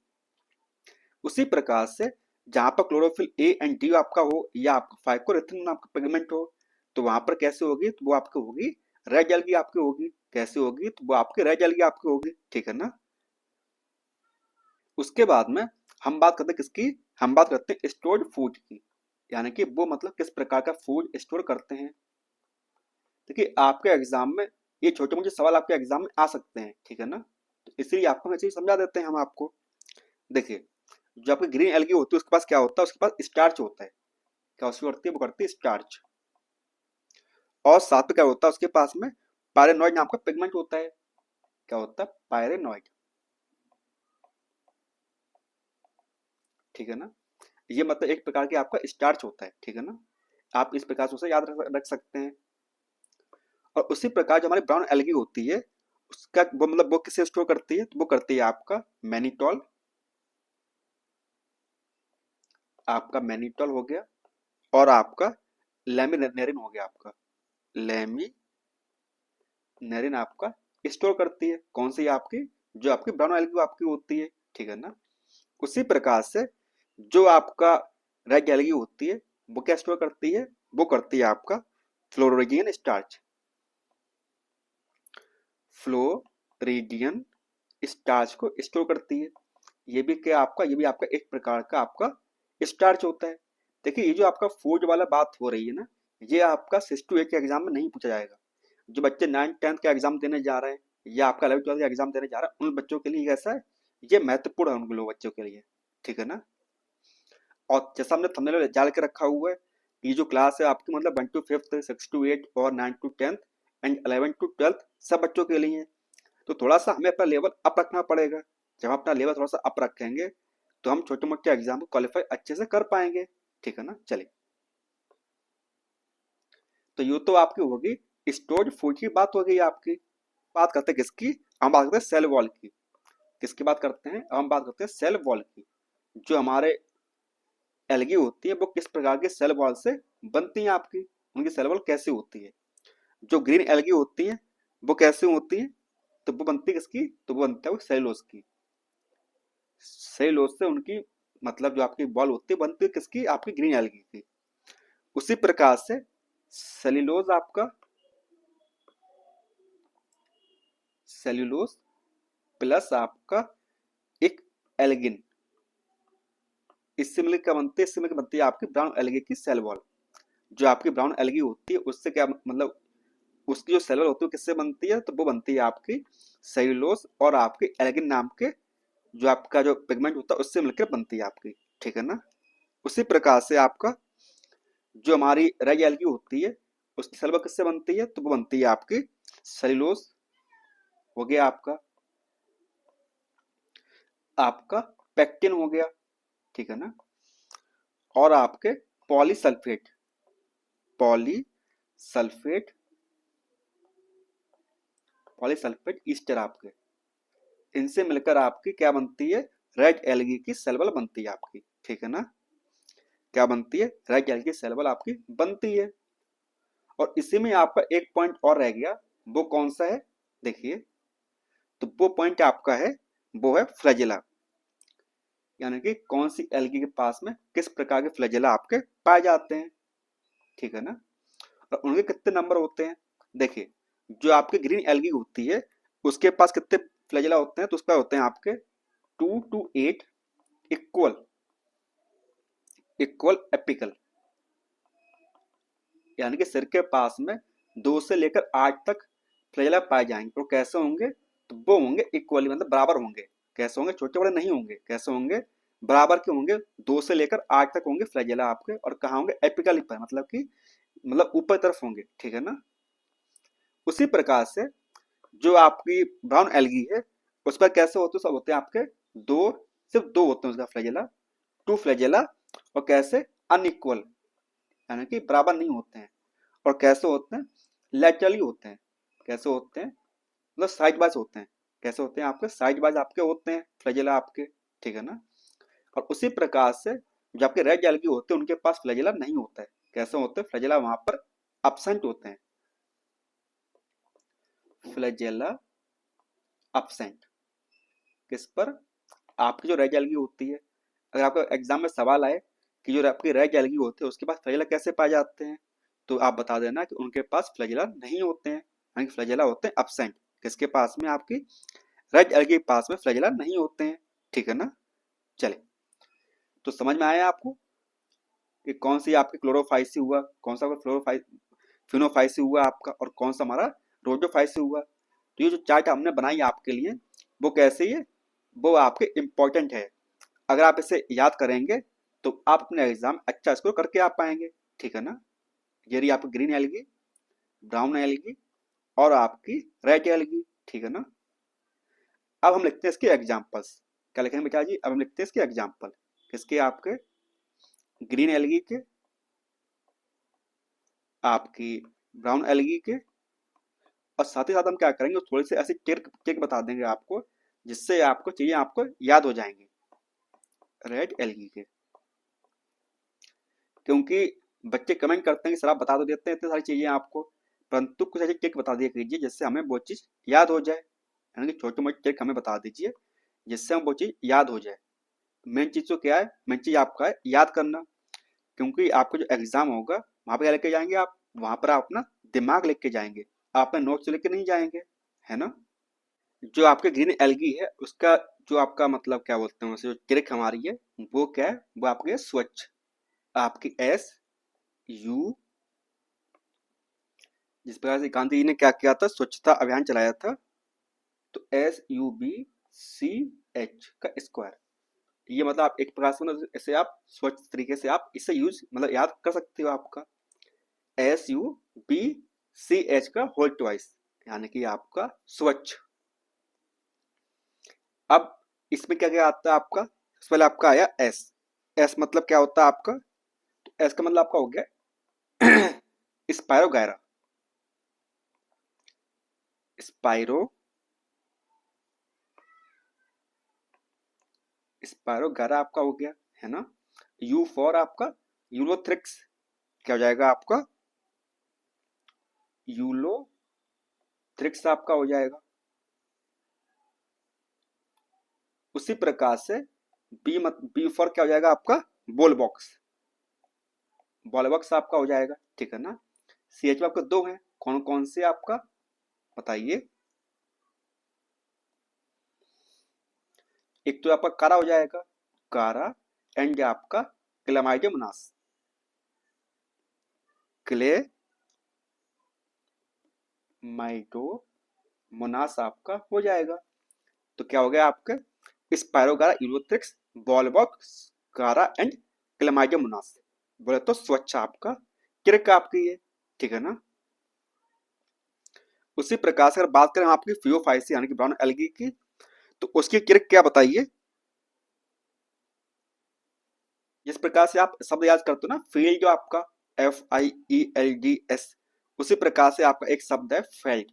[SPEAKER 1] उसी प्रकार से जहां पर क्लोरोफिल ए एंड डी आपका हो या आपका फाइकोरिथ्रिन आपका पिगमेंट हो, तो वहां पर कैसे होगी, तो वो आपकी होगी रेड एल्गी आपकी होगी। कैसे होगी, तो वो आपकी रेड एल्गी आपकी होगी, ठीक है ना। उसके बाद में हम बात करते हैं किसकी, हम बात करते हैं स्टोर्ड फूड की। यानी कि वो मतलब किस प्रकार का फूड स्टोर करते हैं। देखिए आपके एग्जाम में ये छोटे मोटे सवाल आपके एग्जाम में आ सकते हैं, ठीक है ना। तो इसलिए आपको हम चीज समझा देते हैं हम आपको। देखिए जो आपकी ग्रीन एल्गी होती है उसके पास क्या होता है, उसके पास स्टार्च होता है। क्या उसकी करती है, वो करती है स्टार्च। और साथ में क्या होता है उसके पास में पायरेनॉइड नाम का पिगमेंट होता है। क्या होता है, पायरेनॉइड, ठीक है ना। ये मतलब एक प्रकार की आपका स्टार्च होता है, ठीक है ना। आप इस प्रकार से उसे याद रख सकते हैं। और उसी प्रकार जो हमारी ब्राउन एल्गी होती है उसका वो मतलब वो किसे स्टोर करती है, तो वो करती है आपका मैनिटॉल आपका मैनिटोल हो गया, और आपका लेमिनेरिन हो गया। आपका लेमिनेरिन आपका स्टोर करती है कौन सी? आपकी जो आपकी ब्राउन एल्गी आपकी होती है, ठीक है ना। उसी प्रकार से जो आपका रेड एल्गी होती है वो क्या स्टोर करती है? वो करती है आपका फ्लोरिडियन स्टार्च। फ्लोरिडियन स्टार्च को स्टोर करती है। ये भी आपका एक प्रकार का आपका स्टार्च होता है। देखिए, ये जो आपका फूड वाला बात हो रही है ना, ये आपका 6 to 8 के एग्जाम में नहीं पूछा जाएगा। जो बच्चे 9th 10th का एग्जाम देने जा रहे हैं या आपका 11th 12th का एग्जाम देने जा रहा है, उन बच्चों के लिए कैसा है, ये महत्वपूर्ण है उन लोग बच्चों के लिए, ठीक है ना। और जैसा हमने थंबनेल में डाल के रखा हुआ है, ये जो क्लास है आपकी मतलब 1 to 5th 6 to 8 और 9 to 10th and 11 to 12th सब बच्चों के लिए है। तो थोड़ा सा हमें अपना लेवल अप रखना पड़ेगा। जब हम अपना लेवल थोड़ा सा अप रखेंगे तो हम छोटे मोटे एग्जाम को क्वालिफाई अच्छे से कर पाएंगे, ठीक है ना। चलिए, तो ये तो आपकी होगी स्टोर्ड फूड की बात हो गई आपकी। बात करते हैं किसकी? हम बात करते हैं सेल वॉल की। किसकी बात करते हैं? हम बात करते हैं सेल वॉल की। जो हमारे एल्गी होती है वो किस प्रकार के सेल वॉल से बनती है आपकी, उनकी सेल वॉल कैसे होती है। जो ग्रीन एल्गी होती है वो कैसे होती है? तो वो बनती है किसकी? तो वो बनता है सेलुलोज की। सेलुलोज से उनकी मतलब जो आपकी बॉल होती है बनती है किसकी? आपकी ग्रीन एल्गी की। उसी प्रकार से सेल्यूलोज आपका सेल्यूलोज प्लस आपका एक एल्गिन, इससे मिलकर क्या बनती है? इससे मिलकर बनती है आपकी ब्राउन एल्गी की सेल वॉल। जो आपकी ब्राउन एल्गी होती है उससे क्या मतलब उसकी जो सेल वॉल होती है किससे बनती है? तो वो बनती है आपकी सेल्यूलोज और आपकी एल्गिन नाम के जो आपका जो पिगमेंट होता है उससे मिलकर बनती है आपकी, ठीक है ना। उसी प्रकार से आपका जो हमारी रेड एल्गी होती है उसकी सेल वॉल किससे बनती है? तो वो बनती है आपकी सेल्यूलोज हो गया आपका, आपका पेक्टिन हो गया, ठीक है ना। और आपके पॉलीसल्फेट पॉलीसल्फेट पॉलीसल्फेट ईस्टर आपके, इनसे मिलकर आपकी क्या बनती है? रेड एल्गी की सेल वॉल बनती है आपकी, ठीक है ना। क्या बनती है? रेड एल्गी की सेल वॉल आपकी बनती है। और इसी में आपका एक पॉइंट और रह गया, वो कौन सा है? देखिए, तो वो पॉइंट आपका है, वो है फ्लैजेला। यानी कि कौन सी एल्गी के पास में किस प्रकार के फ्लैजेला आपके पाए जाते हैं, ठीक है ना। और उनके कितने नंबर होते हैं? देखिए, जो आपकी ग्रीन एल्गी होती है उसके पास कितने फ्लैजेला होते हैं? तो उसका होते हैं आपके 2 to 8 इक्वल इक्वल एपिकल। यानी कि सिर के पास में 2 से लेकर 8 तक फ्लैजेला पाए जाएंगे। तो कैसे होंगे? तो वो होंगे इक्वली मतलब बराबर होंगे। कैसे होंगे? छोटे बड़े नहीं होंगे। कैसे होंगे? बराबर के होंगे। 2 से लेकर 8 तक होंगे फ्लैजेला आपके, और कहाँ होंगे? एपिकली पर, मतलब कि मतलब ऊपर तरफ होंगे, ठीक है ना। उसी प्रकार से जो आपकी ब्राउन एल्गी है उस पर कैसे होते हैं? सब होते हैं आपके दो, सिर्फ दो होते हैं उसका फ्लैजेला, 2 फ्लैजेला। और कैसे? अनइक्वल, यानी कि बराबर नहीं होते हैं। और कैसे होते हैं? लैटरली होते हैं। कैसे होते हैं? मतलब साइड वाइज होते हैं। कैसे होते हैं? आपके साइड वाइज आपके होते हैं फ्लैजेला आपके, ठीक है ना। और उसी प्रकार से जो आपके रेड एल्गी होते हैं उनके पास फ्लैजेला नहीं होता है। कैसे होते हैं? फ्लैजेला वहां पर absent होते हैं। फ्लैजेला absent किस पर? आपकी जो रेड एल्गी होती है। अगर आपका एग्जाम में सवाल आए कि जो आपकी रेड एल्गी होती है उसके पास फ्लैजेला कैसे पाए जाते हैं, तो आप बता देना कि उनके पास फ्लैजेला नहीं होते हैं, यानी फ्लैजेला होते हैं absent। किसके पास में? आपकी रेड एल्गी के पास में फ्लैजेला नहीं होते हैं, ठीक है ना। चले, तो समझ में आया आपको कि कौन सी आपकी क्लोरोफाइसी हुआ, कौन सा फ्लोरोफाइ फिनोफाइसी हुआ आपका, और कौन सा हमारा रोडोफाइसी हुआ। तो ये जो चार्ट हमने बनाई आपके लिए वो कैसी है? वो आपके इम्पोर्टेंट है। अगर आप इसे याद करेंगे तो आप अपने एग्जाम अच्छा स्कोर करके आ पाएंगे, ठीक है ना। ये रही आपकी ग्रीन एल्गी, ब्राउन एल्गी और आपकी रेड एल्गी, ठीक है ना। अब हम लिखते हैं इसके एग्जाम्पल्स। क्या लिखेंगे बेटा जी? अब हम लिखते हैं इसके एग्जाम्पल। किसके? आपके ग्रीन एल्गी के, आपकी ब्राउन एल्गी के, और साथ ही साथ हम क्या करेंगे थोड़ी सी ऐसी ट्रिक ट्रिक बता देंगे आपको जिससे आपको चीजें आपको याद हो जाएंगी। रेड एल्गी के, क्योंकि बच्चे कमेंट करते हैं कि सर आप बता तो देते हैं इतनी सारी चीजें आपको, परंतु कुछ ऐसी ट्रिक बता दिया कीजिए जिससे हमें वो चीज याद हो जाए, यानी कि छोटी मोटी ट्रिक हमें बता दीजिए जिससे हम वो चीज याद हो जाए। मेन चीज तो क्या है, मेन चीज आपका है याद करना, क्योंकि आपका जो एग्जाम होगा वहां पर क्या लेके जाएंगे आप, वहां पर आप अपना दिमाग लेके जाएंगे, आप अपने नोट्स लेके नहीं जाएंगे, है ना। जो आपके ग्रीन एल्गी है उसका जो आपका मतलब क्या बोलते हैं उसे, जो ट्रिक हमारी है वो क्या है, वो आपके स्वच्छ, आपकी एस यू, जिस प्रकार से गांधी जी ने क्या किया था, स्वच्छता अभियान चलाया था, तो SUBCH का स्क्वायर, ये मतलब आप एक प्रकार से मतलब ऐसे आप स्वच्छ तरीके से आप इसे यूज मतलब याद कर सकते हो, आपका SUBCH का होल ट्वाइस, यानी कि आपका स्वच्छ। अब इसमें क्या क्या आता है आपका, सबसे पहले आपका आया एस, एस मतलब क्या होता है आपका, तो एस का मतलब आपका हो गया स्पायरो गायरा, स्पायरो स्पायरो गायरा आपका हो गया, है ना। यू फॉर आपका यूलोथ्रिक्स, क्या हो जाएगा आपका, यूलोथ्रिक्स आपका हो जाएगा। उसी प्रकार से बी फॉर क्या हो जाएगा आपका, बॉल बॉक्स, बॉल बॉक्स आपका हो जाएगा, ठीक है ना। CH में आपका दो है, कौन कौन से आपका बताइए। एक तो आपका कारा हो जाएगा, कारा, एंड आपका क्लेमाइडोमोनास, क्लेमाइडोमोनास आपका हो जाएगा। तो क्या हो गया आपका, स्पायरोगारा, यूरोथ्रिक्स, बॉलबॉक्स, कारा एंड क्लेमाइडोमोनास। बोले तो स्वच्छ आपका किरक आपकी है, ठीक है ना। उसी प्रकार से अगर बात करें आपकी फियोफाइसी यानी कि ब्राउन एल्गी की, तो उसकी किरक क्या बताइए। जिस प्रकार से आप शब्द याद करते हो ना, फील्ड जो आपका FIELDS, उसी प्रकार से आपका एक शब्द है फेल्ड,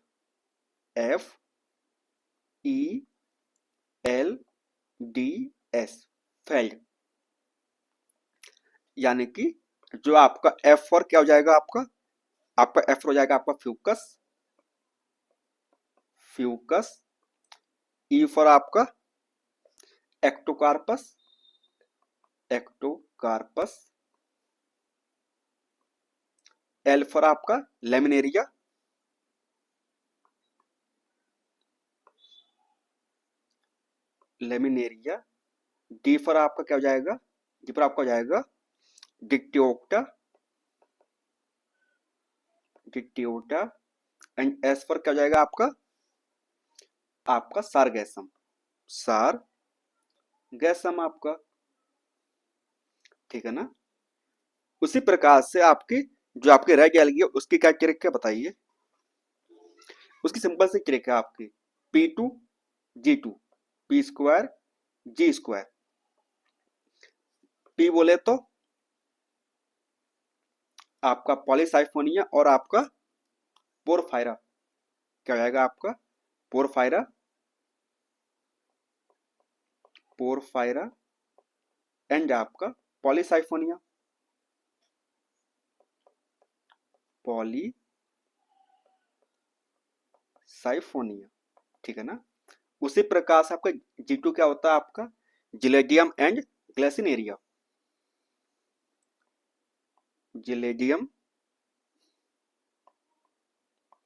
[SPEAKER 1] FELDS, फेल्ड, यानी कि जो आपका F फॉर क्या हो जाएगा आपका, आपका F हो जाएगा आपका फ्यूकस, फ्यूकस, E फॉर आपका एक्टोकार्पस, एक्टोकार्पस, L फॉर आपका लेमिनेरिया, लेमिनेरिया, D फॉर आपका क्या हो जाएगा, D फॉर आपका हो जाएगा डिक्टियोक्टा, डिक्टियोटा, एंड S फॉर क्या हो जाएगा आपका, आपका सारगैसम, सारगैसम आपका, ठीक है ना। उसी प्रकार से आपकी जो आपकी रेड एल्गी है उसकी क्या ट्रिक है बताइए। उसकी सिंपल सी ट्रिक है आपकी P2G2, P square G square, P बोले तो आपका पॉलीसाइफोनिया और आपका पोरफायरा, क्या हो जाएगा आपका पोरफायरा, पोरफायरा एंड आपका पॉलीसाइफोनिया, पॉलीसाइफोनिया, ठीक है ना। उसी प्रकार से आपका G2 क्या होता है आपका gelidium and gracilaria, gelidium,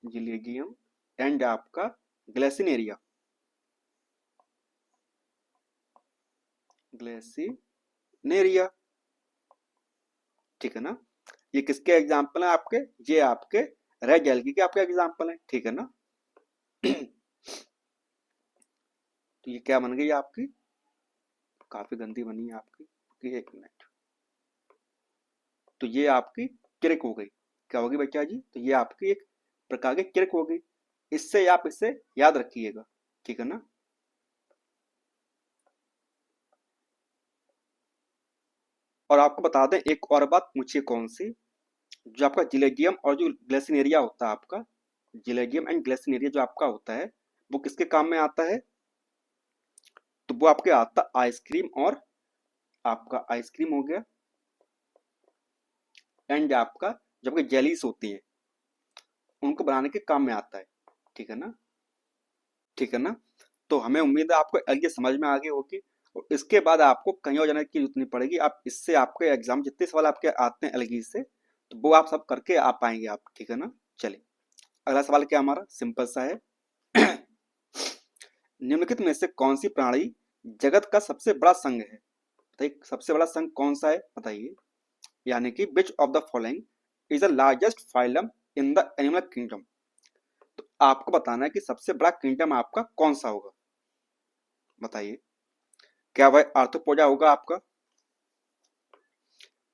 [SPEAKER 1] gelidium and आपका ग्लेसिनेरिया, ग्लेसिनेरिया, ठीक है ना। ये किसके एग्जाम्पल है आपके, ये आपके रेड एल्गी के आपके एग्जाम्पल है, ठीक है ना। तो ये क्या बन गई आपकी, काफी गंदी बनी है आपकी, एक मिनट, तो ये आपकी क्रिक हो गई, क्या होगी बच्चा जी, तो ये आपकी एक प्रकार की क्रिक हो गई, इससे आप इसे याद रखिएगा, ठीक है ना। और आपको बता दें एक और बात, पूछिए कौन सी, जो आपका जिलेडियम और जो ग्लेसिनेरिया होता है आपका, जिलेडियम एंड ग्लेसिनेरिया जो आपका होता है वो किसके काम में आता है, तो वो आपके आता आइसक्रीम, और आपका आइसक्रीम हो गया, एंड आपका जो आपकी जेलीस होती है उनको बनाने के काम में आता है। ठीक है ना, ठीक है ना। तो हमें उम्मीद है आपको एलगी समझ में आ गई होगी, और इसके बाद आपको कहीं और जाने की जरूरत नहीं पड़ेगी। आप इससे आपके एग्जाम जितने सवाल आपके आते हैं एलगी से, तो वो आप सब करके आ पाएंगे आप। ठीक है ना। चलिए अगला सवाल क्या हमारा सिंपल सा है। निम्नलिखित में से कौन सी प्राणी जगत का सबसे बड़ा संघ है? बताइए सबसे बड़ा संघ कौन सा है, बताइए। यानी कि which of the following is the largest phylum in the animal kingdom. तो आपको बताना है कि सबसे बड़ा किंगडम आपका कौन सा होगा, बताइए। क्या वह आर्थ्रोपोडा होगा आपका,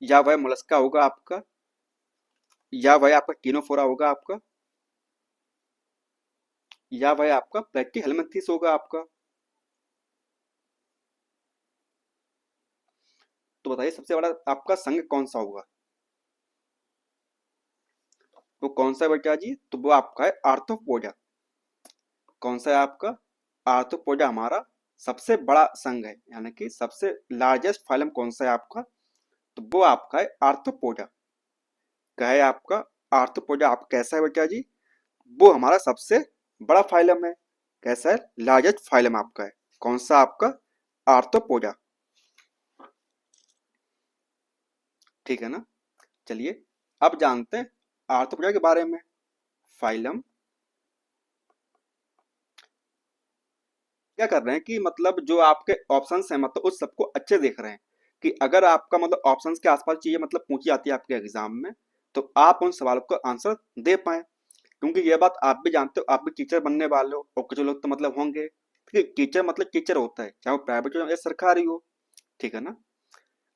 [SPEAKER 1] या वह मोलस्का होगा आपका, या वह आपका कीनोफोरा होगा आपका, या वह आपका प्लेटीहेल्मिंथेस होगा आपका। तो बताइए सबसे बड़ा आपका संघ कौन सा होगा, वो कौन सा है बेटा जी? तो वो आपका है आर्थ्रोपोडा। कौन सा है आपका? आर्थ्रोपोडा हमारा सबसे बड़ा संघ है, यानी कि सबसे लार्जेस्ट फाइलम कौन सा है आपका? तो वो आपका है आर्थ्रोपोडा। क्या है आपका? आर्थ्रोपोडा। आप कैसा है बेटा जी? वो हमारा सबसे बड़ा फाइलम है। कैसा है? लार्जेस्ट फाइलम आपका है। कौन सा आपका? आर्थ्रोपोडा। ठीक है ना। चलिए अब जानते हैं आर्थ्रोपोडा के बारे में। फाइलम क्या कर रहे हैं कि मतलब जो आपके ऑप्शंस हैं मतलब उस सबको अच्छे देख रहे हैं कि अगर आपका मतलब ऑप्शंस के आसपास चीजें मतलब पूछी जाती है आपके एग्जाम में, तो आप उन सवालों का आंसर दे पाए। क्योंकि ये बात आप भी जानते हो, आप भी टीचर बनने वाले हो, और कुछ लोग तो मतलब होंगे। ठीक है, टीचर मतलब टीचर होता है, चाहे वो प्राइवेट हो या सरकारी हो। ठीक है ना।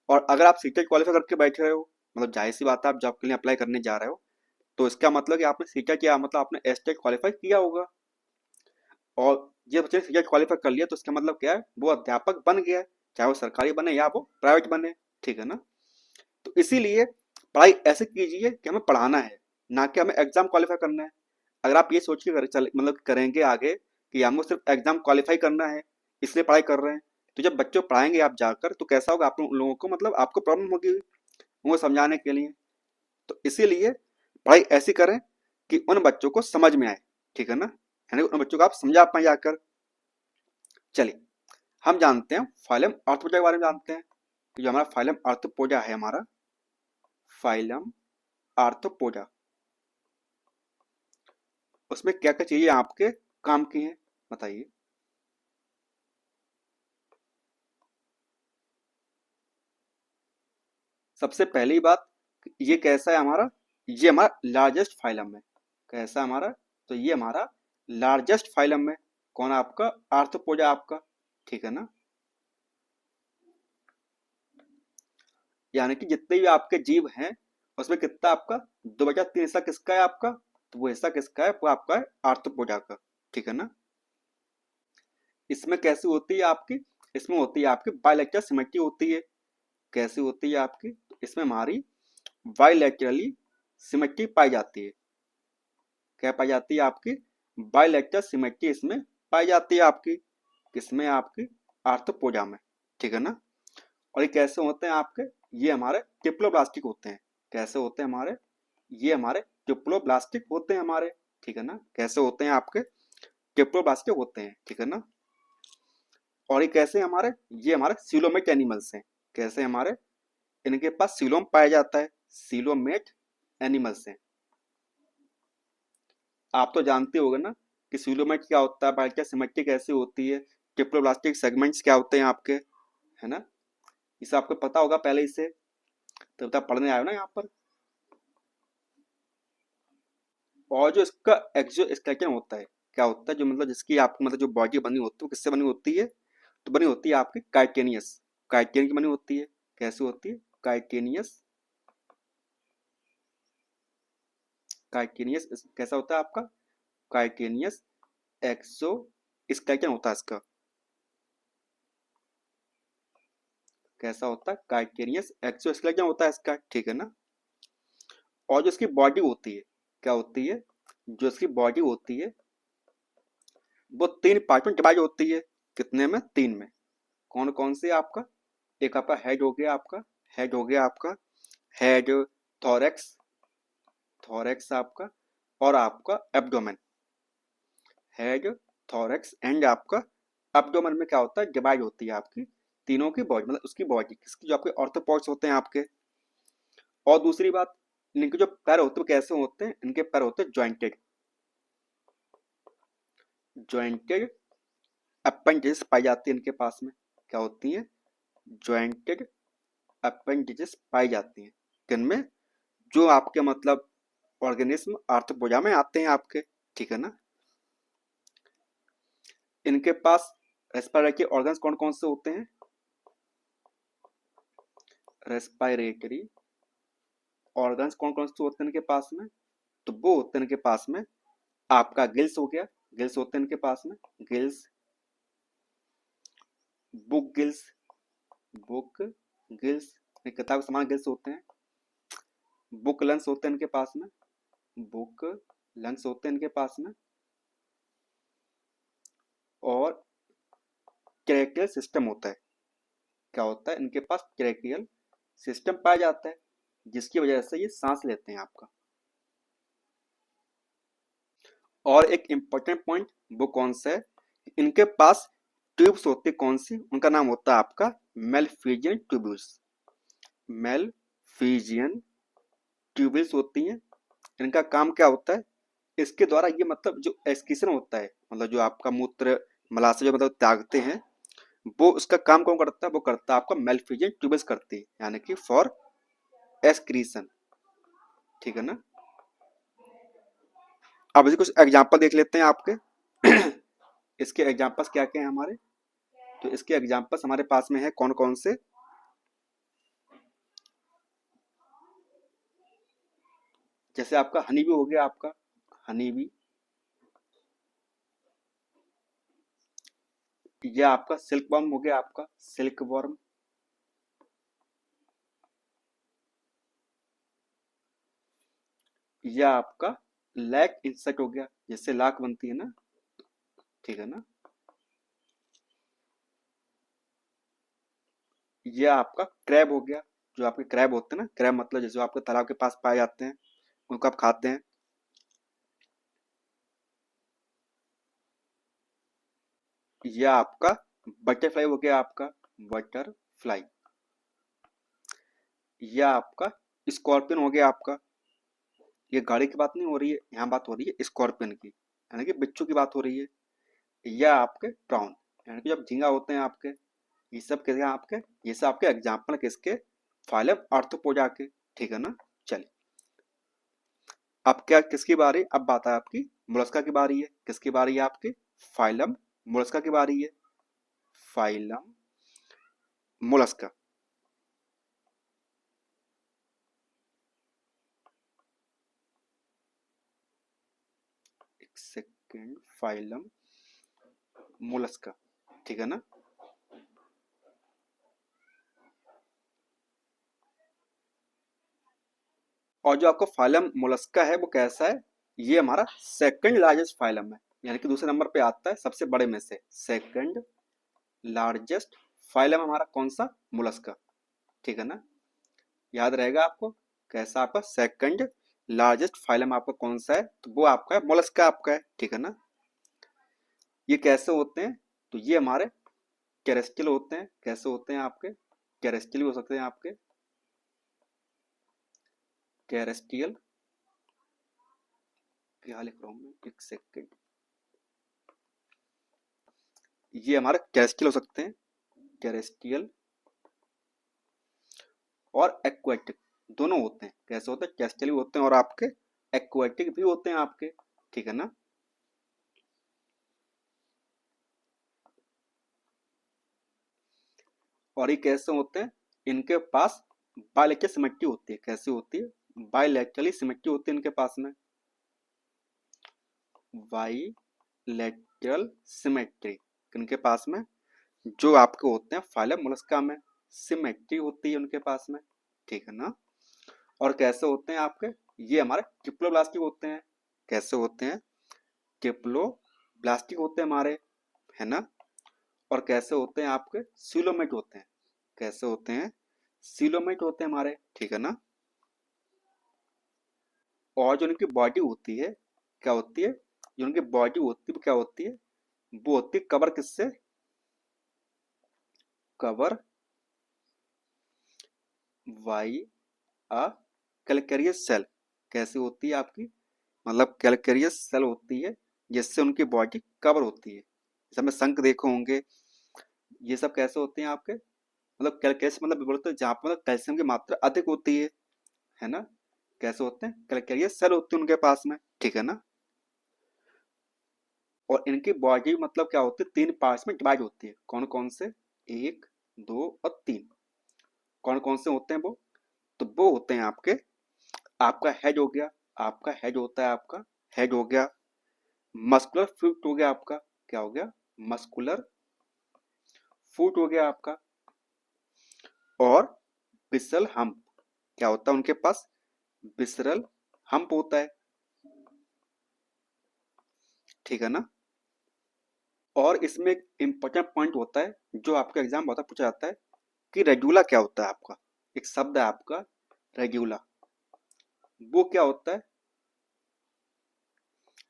[SPEAKER 1] और अगर आप सीटेट क्वालिफाई करके बैठे रहे हो, मतलब जाहिर सी बात है आप जॉब के लिए अप्लाई करने जा रहे हो, तो इसका मतलब कि आपने सीटेट क्या मतलब आपने एस्टेट क्वालिफाई किया होगा। और ये बच्चे ने सीटेट क्वालिफाई कर लिया तो इसका मतलब क्या है, वो अध्यापक बन गया है, चाहे वो सरकारी बने या वो प्राइवेट बने। ठीक है ना। तो इसीलिए पढ़ाई ऐसे कीजिए कि हमें पढ़ाना है, ना कि हमें एग्जाम क्वालिफाई करना है। अगर आप ये सोच के मतलब करेंगे आगे कि हमको सिर्फ एग्जाम क्वालिफाई करना है इसलिए पढ़ाई कर रहे हैं, तो जब बच्चों को पढ़ाएंगे आप जाकर तो कैसा होगा, आप लोगों को मतलब आपको प्रॉब्लम होगी उनको समझाने के लिए। तो इसीलिए पढ़ाई ऐसी करें कि उन बच्चों को समझ में आए। ठीक है ना, यानी उन बच्चों को आप समझा पाए जाकर। चलिए हम जानते हैं फाइलम आर्थ्रोपोडा के बारे में जानते हैं। तो जो हमारा फाइलम आर्थ्रोपोडा है, हमारा फाइलम आर्थ्रोपोडा, उसमें क्या क्या चीजें आपके काम की हैं, बताइए। सबसे पहली बात, ये कैसा है हमारा? ये हमारा लार्जेस्ट फाइलम है। कैसा हमारा? तो ये हमारा लार्जेस्ट फाइलम है। कौन आपका? आर्थ्रोपोडा आपका। ठीक है ना। यानी कि जितने भी आपके जीव हैं उसमें कितना आपका 2/3 हिस्सा किसका है आपका? तो वो हिस्सा किसका है? वो आपका है आर्थ्रोपोडा का। ठीक है ना। इसमें कैसी होती है आपकी? इसमें होती है आपकी बायलैटरल सिमेट्री होती है। कैसी होती है आपकी? तो इसमें हमारी बायलैटरली सिमेट्री पाई जाती है। क्या पाई जाती है आपकी? बायलैटरल सिमेट्री इसमें पाई जाती है आपकी। किसमें? आपकी आर्थ्रोपोडा में। ठीक है ना। और ये कैसे होते हैं आपके? ये हमारे ट्रिप्लोब्लास्टिक होते हैं। कैसे होते हैं हमारे? ये हमारे ट्रिप्लोब्लास्टिक होते हैं हमारे। ठीक है ना। कैसे होते हैं आपके? ट्रिप्लोब्लास्टिक होते हैं। ठीक है ना। और ये कैसे हमारे? ये हमारे सीलोमेट एनिमल्स हैं। कैसे हमारे? इनके पास सीलोम पाया जाता है। सीलोमेट एनिमल्स हैं। आप तो जानते होगे ना कि सीलोमेट क्या होता है, बायोटिक सिमेट्री कैसे होती है, ट्रिप्लोब्लास्टिक सेगमेंट्स क्या होते हैं आपके, है ना। इसे आपको पता होगा पहले इसे, तब तक पढ़ने आए हो ना यहाँ पर। और जो इसका एक्सोस्केलेटन होता है, क्या होता है, जो मतलब जिसकी आपको मतलब जो बॉडी बनी होती है वो किससे बनी होती है? तो बनी होती है आपकी काइटेनियस। काइटेन की बनी होती है। कैसे होती है? काइटेनियस। काइटेनियस कैसा होता है आपका? काइटेनियस एक्सो स्केलेटन होता है इसका। कैसा होता है? काइटेनियस एक्सो स्केलेटन होता है इसका। ठीक है ना। और जो इसकी बॉडी होती है, क्या होती है? जो इसकी बॉडी होती है वो 3 पार्ट में डिवाइड होती है। कितने में? 3 में। कौन कौन से आपका? एक आपका हेड हो गया आपका, हेड हो गया आपका, हेड थोरेक्स, थोरेक्स आपका, और आपका एब्डोमेन, हेड, थोरेक्स एंड आपका एब्डोमेन में क्या होता है, डिवाइड होती है आपकी तीनों की बॉडी, मतलब उसकी बॉडी किसकी, जो आपके ऑर्थोपॉड्स होते हैं आपके। और दूसरी बात, इनके जो पैर होते हैं वो कैसे होते हैं, इनके पैर होते हैं जॉइंटेड, जॉइंटेड अपेंडिजेस पाई जाती है इनके पास में, क्या होती है, जॉइंटेड अपेंडिजेस पाई जाती हैं किनमें, जो आपके मतलब ऑर्गेनिज्म आर्थ्रोपोडा में आते हैं आपके, ठीक है ना। इनके पास रेस्पिरेटरी ऑर्गन्स कौन कौन से होते हैं, रेस्पिरेटरी ऑर्गन्स कौन कौन से होते हैं इनके पास में, तो वो होते हैं इनके पास में आपका गिल्स हो गया, गिल्स होते हैं इनके पास में, gills, book gills, book gills, किताब के समान गिल्स होते हैं, बुक लंग्स होते हैं इनके पास में, बुक लंग्स होते हैं इनके पास में, और क्रेकियल सिस्टम होता है, क्या होता है इनके पास, क्रेकियल सिस्टम पाया जाता है, जिसकी वजह से ये सांस लेते हैं आपका। और एक इंपॉर्टेंट पॉइंट वो कौन सा है, इनके पास ट्यूब्स होती है, कौन सी, उनका नाम होता है आपका मेलफिजियन ट्यूब्यूल्स, मेलफिजियन ट्यूब्यूल्स होती हैं। इनका काम क्या होता है, इसके द्वारा ये मतलब जो एक्सक्रीशन होता है, मतलब जो आपका मूत्र मलाशय जो मतलब त्यागते हैं, वो उसका काम कौन करता है, वो करता है आपका मेलफिजियन ट्यूब्यूल्स करती है, यानी कि फॉर एक्सक्रीशन, ठीक है ना। अब इसे कुछ एग्जांपल देख लेते हैं आपके इसके एग्जांपल्स क्या क्या हैं हमारे, तो इसके एग्जांपल्स हमारे पास में है कौन कौन से, जैसे आपका हनी भी हो गया, आपका हनी भी, यह आपका सिल्क वर्म हो गया, आपका सिल्क वर्म, यह आपका लैक इंसेक्ट हो गया, जिससे लाख बनती है ना, ठीक है ना। यह आपका क्रैब हो गया, जो आपके क्रैब होते हैं ना, क्रैब मतलब जैसे आपके तालाब के पास पाए जाते हैं, उनको आप खाते हैं। यह आपका बटरफ्लाई हो गया, आपका बटरफ्लाई। यह आपका स्कॉर्पियन हो गया आपका, ये गाड़ी की बात नहीं हो रही है, यहाँ बात हो रही है स्कॉर्पियन की, यानी कि बिच्छू की बात हो रही है। यह आपके प्राउन, यानी कि जब झींगा होते हैं आपके, ये सब किसके आपके, ये सब आपके एग्जाम्पल किसके, फाइलम आर्थ्रोपोडा के, ठीक है ना। चलिए अब क्या किसकी बारी, अब बात है आपकी मोलस्का की बारी है, किसकी बारी है आपकी, फाइलम मोलस्का की बारी है, फाइलम मोलस्का। एक सेकेंड, फाइलम मोलस्का, ठीक है ना। और जो आपका फाइलम मोलस्का है वो कैसा है, ये हमारा सेकंड लार्जेस्ट फाइलम है, यानी कि दूसरे नंबर पे आता है सबसे बड़े में से, सेकंड लार्जेस्ट फाइलम हमारा कौन सा, मोलस्का, ठीक है ना। याद रहेगा आपको, कैसा आपका सेकंड लार्जेस्ट फाइलम आपका कौन सा है, तो वो आपका है मोलस्का आपका है, ठीक है ना। ये कैसे होते हैं, तो ये हमारे कैरेस्टियल होते हैं, कैसे होते हैं आपके, कैरेस्टियल भी हो सकते हैं आपके, कैरेस्टियल, क्या लिख रहा हूं मैं, एक सेकंड, ये हमारे कैरेस्टियल हो सकते हैं, कैरेस्टियल और एक्वाटिक दोनों होते हैं, कैसे होते हैं, कैरेस्टियल भी होते हैं और आपके एक्वाटिक भी होते हैं आपके, ठीक है ना। और ये कैसे होते हैं, इनके पास बायलैटरल सिमेट्री होती है, कैसे होती है, बायलैटरली सिमेट्री होती है इनके पास में, बायलैटरल सिमेट्री इनके पास में, जो आपके होते हैं फाइलम मोलस्का में सिमेट्री होती है उनके पास में, ठीक है ना। और कैसे होते हैं आपके, ये हमारे ट्रिप्लोब्लास्टिक होते हैं, कैसे होते हैं, ट्रिप्लोब्लास्टिक होते हैं हमारे, है ना। और कैसे होते हैं आपके, सीलोमेट होते हैं, कैसे होते हैं, सीलोमेट होते हैं हमारे, ठीक है ना। और जो उनकी बॉडी होती है क्या होती है, जो उनकी बॉडी होती है वो क्या होती है, वो होती है कवर किससे, cover by a calcareous cell. कैसे होती है आपकी, मतलब कैलकेरियस सेल होती है जिससे उनकी बॉडी कवर होती है। जैसे हमें शंख देखे होंगे, ये सब कैसे होते हैं आपके, मतलब कैलकेरियस मतलब बोलते हैं जहाँ पर मतलब कैल्शियम की मात्रा अधिक होती है ना। कैसे होते हैं, कैलकेरियस सेल होती है उनके पास में, ठीक है ना। और इनकी बॉडी मतलब क्या होती है, तीन पार्ट्स में डिवाइड होती है। कौन कौन से, एक, दो और तीन। कौन कौन से होते हैं वो, तो वो होते हैं आपके, आपका हेड हो गया, आपका हेड होता है, आपका हेड हो गया। मस्कुलर फुट हो गया आपका, क्या हो गया, मस्कुलर फुट हो गया आपका। और बिसरल हम्प, क्या होता है उनके पास, बिसरल हम्प होता है, ठीक है ना। और इसमें एक इंपॉर्टेंट पॉइंट होता है जो आपका एग्जाम बहुत पूछा जाता है कि रेगुला क्या होता है आपका, एक शब्द है आपका रेगुला, वो क्या होता है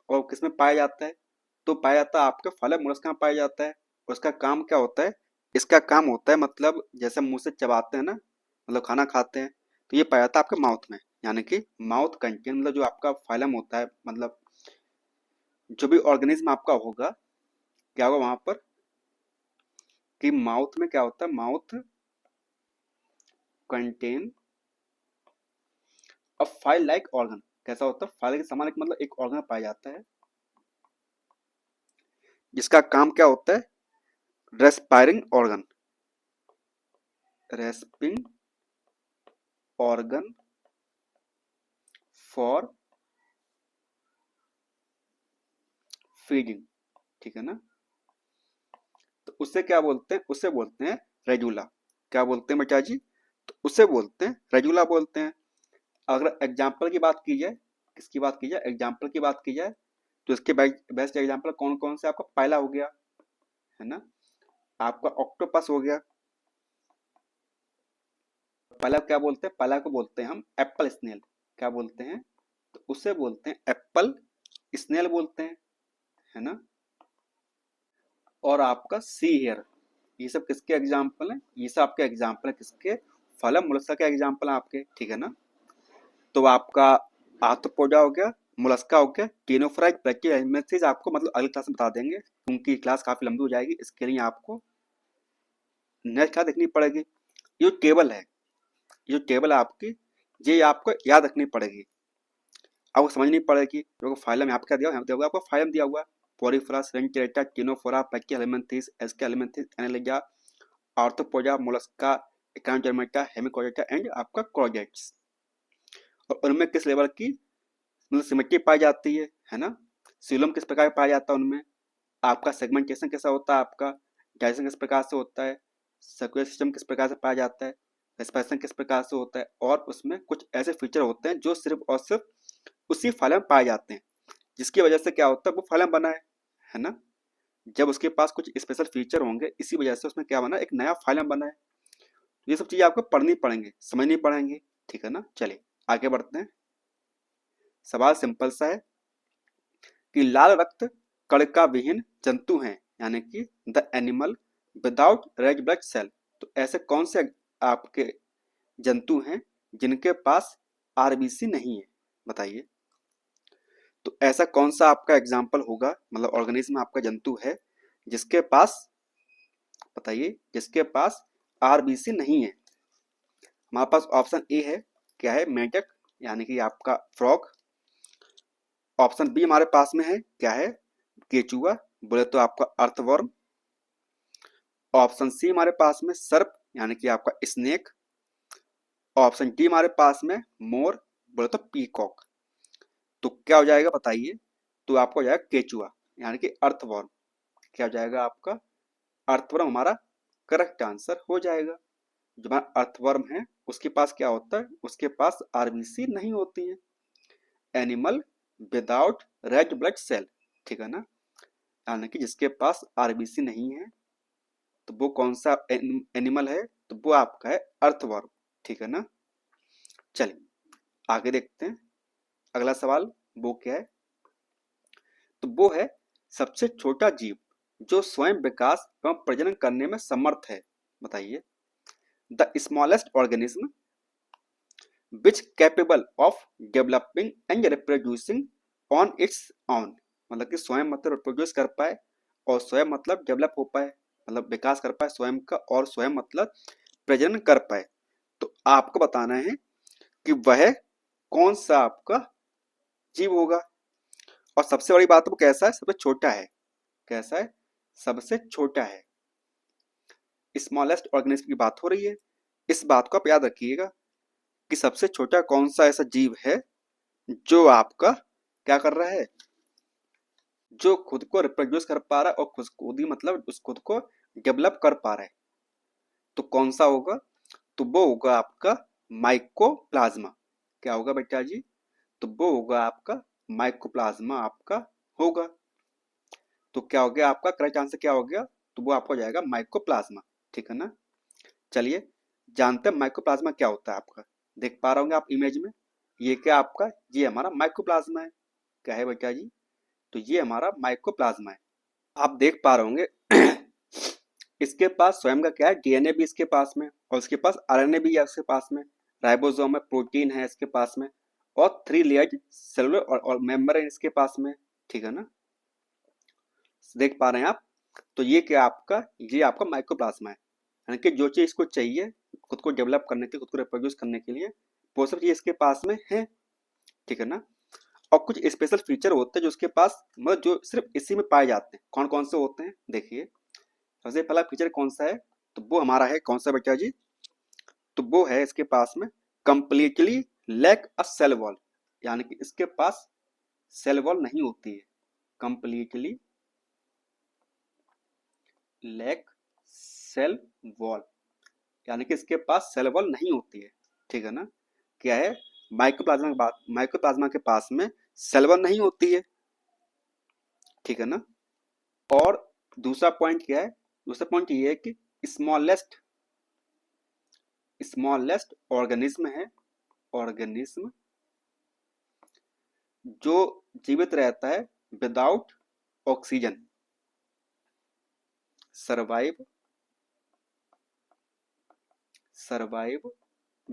[SPEAKER 1] और किसमें पाया जाता है, तो पाया जाता है आपके फल मोलस्क में पाया जाता है। और इसका काम क्या होता है, इसका काम होता है मतलब जैसे मुंह से चबाते हैं ना, मतलब खाना खाते हैं, तो ये पाया जाता है आपके माउथ में, यानी कि माउथ कंटेन मतलब जो आपका फाइलम होता है, मतलब जो भी ऑर्गेनिज्म आपका होगा, क्या होगा वहां पर कि माउथ में क्या होता है, mouth contain a file like organ. कैसा होता है, फाइल के समान एक मतलब एक ऑर्गन पाया जाता है जिसका काम क्या होता है, respiring organ, respiring organ for feeding, ठीक है ना। तो उसे क्या बोलते हैं, उसे बोलते हैं रेजुला। क्या बोलते हैं बेटा जी, तो उसे बोलते हैं रेजुला बोलते हैं। अगर एग्जाम्पल की बात की जाए, किसकी बात की जाए, एग्जाम्पल की बात की जाए, तो इसके बेस्ट एग्जाम्पल कौन कौन से, आपका पहला हो गया है ना, आपका ऑक्टोपस हो गया। पहला क्या बोलते हैं, पहला को बोलते हैं हम एप्पल स्नेल, क्या बोलते हैं, तो उसे बोलते हैं एप्पल स्नेल बोलते हैं, है ना। और आपका सी हेयर, ये सब किसके एग्जाम्पल हैं, ये सब आपके एग्जाम्पल है किसके, फलम मोलस्का के एग्जाम्पल है आपके, ठीक है ना। तो आपका आर्थ्रोपोडा हो गया, मोलस्का हो गया, टिनोफोराइट, ब्रैकियोलैमिनेथेस आपको मतलब अगली क्लास में बता देंगे क्योंकि क्लास काफी लंबी हो जाएगी, इसके लिए आपको नेक्स्ट क्लास देखनी पड़ेगी। ये टेबल है, ये टेबल है आपकी, ये आपको याद रखनी पड़ेगी, आपको समझनी पड़ेगी। क्योंकि फाइलम यहाँ पे क्या दिया हुआ है, यहाँ दिया हुआ है, आपको फाइलम दिया हुआ है, porifera, coelenterata, ctenophora, platyhelminthes, aschelminthes, annelida, arthropoda, mollusca, echinodermata, hemichordata and आपका क्रोजेट्स। और उनमें किस लेवल की मतलब सिमेट्री पाई जाती है ना। सीलोम किस प्रकार पाया जाता है उनमें, आपका सेगमेंटेशन कैसा होता है, आपका डाइजेशन किस प्रकार से होता है, सर्कुलर सिस्टम किस प्रकार से पाया जाता है, रेस्पिरेशन किस प्रकार से होता है। और उसमें कुछ ऐसे फीचर होते हैं जो सिर्फ और सिर्फ उसी फाइलम में पाए जाते हैं, जिसकी वजह से क्या होता है वो फाइलम बना है ना। जब उसके पास कुछ स्पेशल फीचर होंगे इसी वजह से उसमें क्या बना, एक नया फाइलम बना है। ये सब चीजें आपको पढ़नी पड़ेंगी, समझनी पड़ेंगी, ठीक है ना। चलिए आगे बढ़ते हैं। सवाल सिंपल सा है कि लाल रक्त कणिका विहीन जंतु हैं, यानी कि the animal without red blood cell. तो ऐसे कौन से आपके जंतु हैं जिनके पास आरबीसी नहीं है, बताइए। तो ऐसा कौन सा आपका एग्जाम्पल होगा, मतलब ऑर्गेनिज्म आपका जंतु है जिसके पास, बताइए, जिसके पास आरबीसी नहीं है। हमारे पास ऑप्शन ए है, क्या है, मेंढक, यानी कि आपका फ्रॉग। ऑप्शन बी हमारे पास में है, क्या है, केचुआ, बोले तो आपका अर्थवर्म। ऑप्शन सी हमारे पास में सर्प, यानी कि आपका स्नेक। ऑप्शन डी हमारे पास में मोर, बोले तो पीकॉक। तो क्या हो जाएगा बताइए, तो आपको हो जाएगा केचुआ, यानी कि अर्थवर्म। क्या हो जाएगा आपका, अर्थवर्म हमारा करेक्ट आंसर हो जाएगा। जो हमारा अर्थवर्म है उसके पास क्या होता है, उसके पास आरबीसी नहीं होती है, animal without red blood cell, ठीक है ना, यानी कि जिसके पास आरबीसी नहीं है। तो वो कौन सा एनिमल है, तो वो आपका है अर्थवर्म, ठीक है ना। चलिए आगे देखते हैं। अगला सवाल वो क्या है, तो वो है सबसे छोटा जीव जो स्वयं विकास एवं प्रजनन करने में समर्थ है। बताइए। The smallest organism which capable of developing and reproducing on it's on, मतलब कि स्वयं मतलब रिप्रोड्यूस कर पाए और स्वयं मतलब डेवलप हो पाए, मतलब विकास कर पाए स्वयं का, और स्वयं मतलब प्रजनन कर पाए। तो आपको बताना है कि वह कौन सा आपका जीव होगा। और सबसे बड़ी बात वो कैसा है, सबसे छोटा है। कैसा है, सबसे छोटा है। स्मॉलेस्ट ऑर्गेनिज्म की बात हो रही है। इस बात को आप याद रखिएगा कि सबसे छोटा कौन सा ऐसा जीव है जो आपका क्या कर रहा है, जो खुद को रिप्रोड्यूस कर पा रहा है और खुद ही मतलब उस खुद को डेवलप कर पा रहा है। तो कौन सा होगा, तो वो होगा आपका माइकोप्लाज्मा। क्या होगा बेटा जी, तो वो होगा आपका माइकोप्लाज्मा आपका होगा। तो क्या हो गया आपका करेक्ट आंसर, क्या हो गया, तो वो आपका हो जाएगा माइकोप्लाज्मा। ठीक है ना। चलिए जानते हैं माइकोप्लाज्मा क्या होता है आपका। देख पा रहे होंगे आप इमेज में, ये क्या आपका, ये हमारा माइकोप्लाज्मा है। क्या है बेटा जी, तो ये हमारा माइकोप्लाज्मा है। आप देख पा रहे होंगे इसके पास स्वयं का क्या है, डीएनए भी इसके पास में, और इसके पास आरएनए भी है इसके पास में, राइबोसोम है, प्रोटीन है इसके पास में, और 3 लेयर्ड सेलुलर और मेम्ब्रेन है इसके पास में। ठीक है ना, देख पा रहे हैं आप। तो ये क्या आपका, ये आपका माइक्रोप्लाज्मा है, यानी कि जो चीज इसको चाहिए खुद को डेवलप करने के लिए, खुद को रिप्रोड्यूस करने के लिए, वो सब चीज इसके पास में है। ठीक है ना। और कुछ स्पेशल फीचर होते हैं जो उसके पास, मतलब जो सिर्फ इसी में पाए जाते हैं। कौन कौन से होते हैं देखिए। सबसे पहला फीचर कौन सा है, तो वो हमारा है कौन सा बेटा जी, तो वो है इसके पास में completely lack a cell wall, यानी कि इसके पास सेल वॉल नहीं होती है। कंप्लीटली लैक सेल वॉल, यानी कि इसके पास सेल वॉल नहीं होती है। ठीक है ना। क्या है, माइक्रोप्लाज्मा के बात, माइक्रोप्लाज्मा के पास में सेल वॉल नहीं होती है। ठीक है ना। और दूसरा पॉइंट क्या है, दूसरा पॉइंट ये है कि स्मॉलेस्ट स्मॉलेस्ट ऑर्गेनिज्म है, ऑर्गेनिज्म जो जीवित रहता है without oxygen, survive survive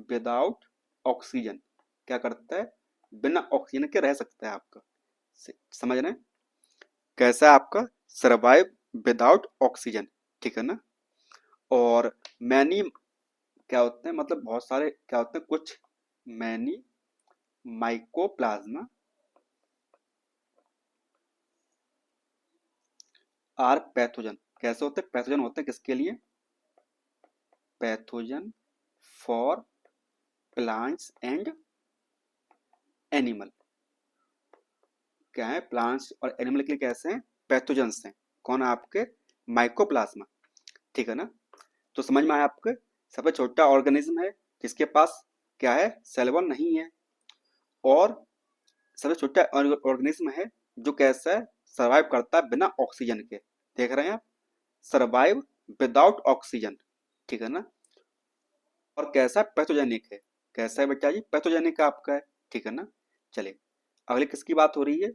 [SPEAKER 1] without oxygen. क्या करता है, बिना ऑक्सीजन के रह सकता है आपका। समझ रहे हैं, कैसा है आपका, सर्वाइव विदाउट ऑक्सीजन। ठीक है ना। और मैनी क्या होते हैं, मतलब बहुत सारे क्या होते हैं, कुछ मैनी माइकोप्लाज्मा आर पैथोजन। कैसे होते हैं, पैथोजन होते हैं किसके लिए, pathogen for plants and animal. क्या है, प्लांट्स और एनिमल के लिए कैसे हैं, पैथोजन्स हैं। कौन है आपके, माइकोप्लाज्मा। ठीक है ना। तो समझ में आया आपके, सबसे छोटा ऑर्गेनिज्म है जिसके पास क्या है, सेल वॉल नहीं है, और सबसे छोटा ऑर्गेनिज्म है जो कैसा है, सर्वाइव करता है बिना ऑक्सीजन के। देख रहे हैं आप, सर्वाइव विदाउट ऑक्सीजन। ठीक है ना। और कैसा पैथोजेनिक है, कैसा है बेटा जी, पैथोजेनिक आपका है। ठीक है ना। चलिए अगली किसकी बात हो रही है,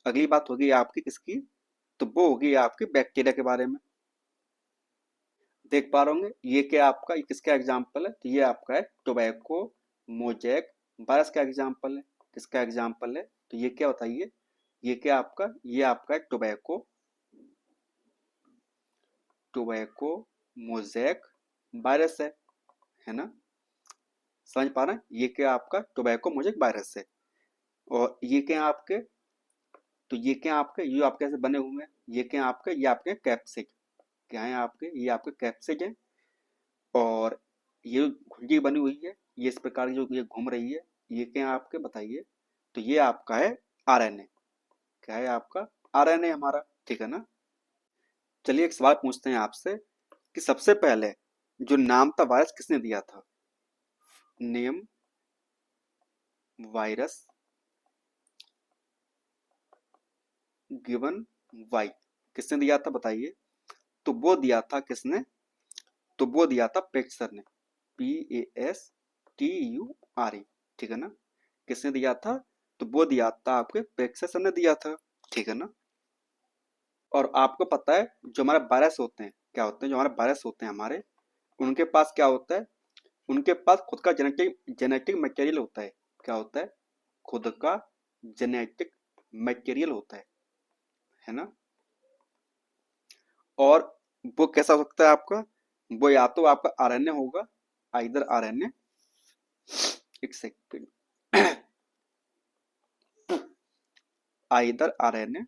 [SPEAKER 1] अगली बात होगी आपकी किसकी, तो वो होगी आपकी बैक्टीरिया के बारे में। देख पा रहे होंगे ये क्या आपका, ये किसका एग्जाम्पल है, तो ये आपका है टोबैको मोजैक वायरस का एग्जाम्पल है। किसका एग्जाम्पल है, तो ये क्या बताइए, ये क्या आपका, ये आपका है टोबैको, टोबैको मोजैक वायरस है ना। समझ पा रहे हैं, ये क्या आपका टोबैको मोजैक वायरस है। और ये क्या आपके, तो ये क्या आपके, ये आपके ऐसे बने हुए हैं, ये क्या आपके, ये आपके कैप्सिड। क्या है आपके, ये आपके कैप्सिड है। और ये घुंडी बनी हुई है, ये इस प्रकार की जो ये घूम रही है, ये क्या है आपके बताइए, तो ये आपका है आरएनए। क्या है आपका, आरएनए हमारा। ठीक है ना। चलिए एक सवाल पूछते हैं आपसे कि सबसे पहले जो नाम था वायरस किसने दिया था, नेम वायरस गिवन वाई, किसने दिया था बताइए, तो वो दिया था किसने, तो वो दिया था पेक्सर ने, PASTURE। ठीक है ना। किसने दिया था, तो वो दिया था आपके प्रेक्सर सर ने दिया था, ठीक है ना। और आपको पता है जो हमारे वायरस होते हैं क्या होते हैं, जो हमारे वायरस होते हैं हमारे, उनके पास क्या होता है, उनके पास खुद का जेनेटिक जेनेटिक मटेरियल होता है। क्या होता है? खुद का जेनेटिक मटेरियल होता है ना। और वो कैसा हो सकता है आपका, वो या तो आपका आरएनए होगा, आइदर आरएनए, एक सेकंड, आइदर आरएनए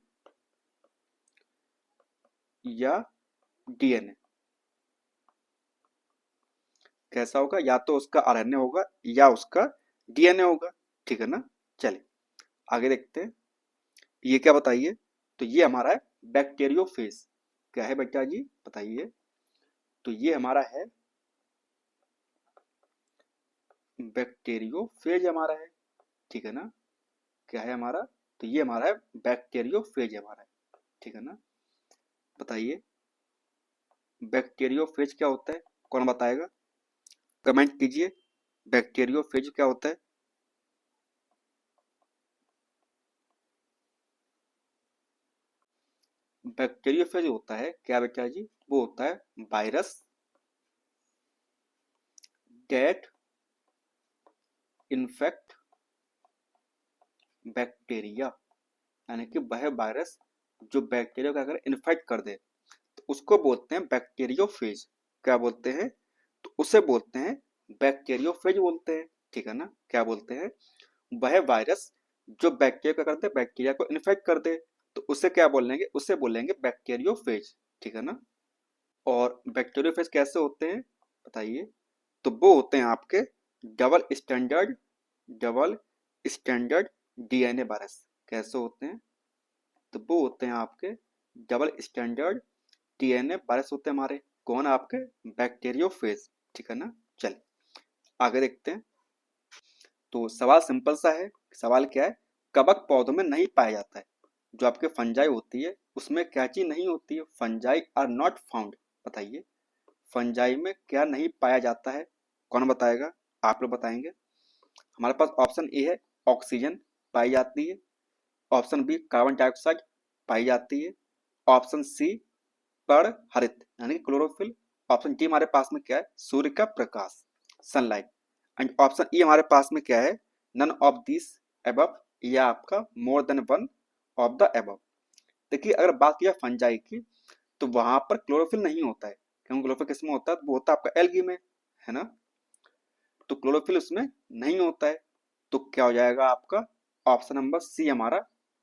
[SPEAKER 1] या डीएनए। कैसा होगा? या तो उसका आरएनए होगा या उसका डीएनए होगा, ठीक है ना। चलिए आगे देखते हैं, ये क्या बताइए। तो ये हमारा है बैक्टीरियोफेज। क्या है बेटा जी बताइए। तो ये हमारा है बैक्टीरियोफेज हमारा है, ठीक है ना। क्या है हमारा? तो ये हमारा है बैक्टीरियोफेज हमारा है, ठीक है ना। बताइए बैक्टीरियोफेज क्या होता है, कौन बताएगा? कमेंट कीजिए बैक्टीरियोफेज क्या होता है। बैक्टीरियोफेज होता है क्या बेटा जी, वो होता है वायरस डेट इन्फेक्ट बैक्टीरिया, यानी कि वह वायरस जो बैक्टीरिया को अगर इन्फेक्ट कर दे तो उसको बोलते हैं बैक्टीरियोफेज। क्या बोलते हैं? तो उसे बोलते हैं बैक्टीरियोफेज बोलते हैं, ठीक है ना। क्या बोलते हैं? वह वायरस जो बैक्टीरिया क्या करते हैं, बैक्टीरिया को इन्फेक्ट कर दे, तो उसे क्या बोलेंगे, उसे बोलेंगे बैक्टीरियोफेज, ठीक है ना। और बैक्टीरियोफेज कैसे होते हैं बताइए। तो वो होते हैं आपके डबल स्टैंडर्ड डीएनए वायरस। कैसे होते हैं? तो वो होते हैं आपके डबल स्टैंडर्ड डीएनए वायरस होते हैं हमारे, कौन? आपके बैक्टीरियोफेज, ठीक है ना। चलिए आगे देखते हैं। तो सवाल सिंपल सा है। सवाल क्या है? कवक पौधों में नहीं पाया जाता है। जो आपके फंजाई होती है उसमें क्या चीज नहीं होती है? Fungi are not found. बताइए फंजाई में क्या नहीं पाया जाता है, कौन बताएगा? आप लोग बताएंगे। हमारे पास ऑप्शन ए है ऑक्सीजन पाई जाती है, ऑप्शन बी कार्बन डाइऑक्साइड पाई जाती है, ऑप्शन सी पर हरित यानी क्लोरोफिल, ऑप्शन डी हमारे पास में क्या है, सूर्य का प्रकाश, सनलाइट, एंड ऑप्शन ई हमारे पास में क्या है, नन ऑफ दिस एबव, या आपका more than one of the above. देखिए अगर बात किया फंजाई की, तो वहां पर क्लोरोफिल नहीं होता है, क्योंकि क्लोरोफिल किसमें होता है? वो होता है आपका एल्गी में, है ना। तो क्लोरोफिल उसमें नहीं होता है, तो क्या हो जाएगा आपका ऑप्शन नंबर सी हमारा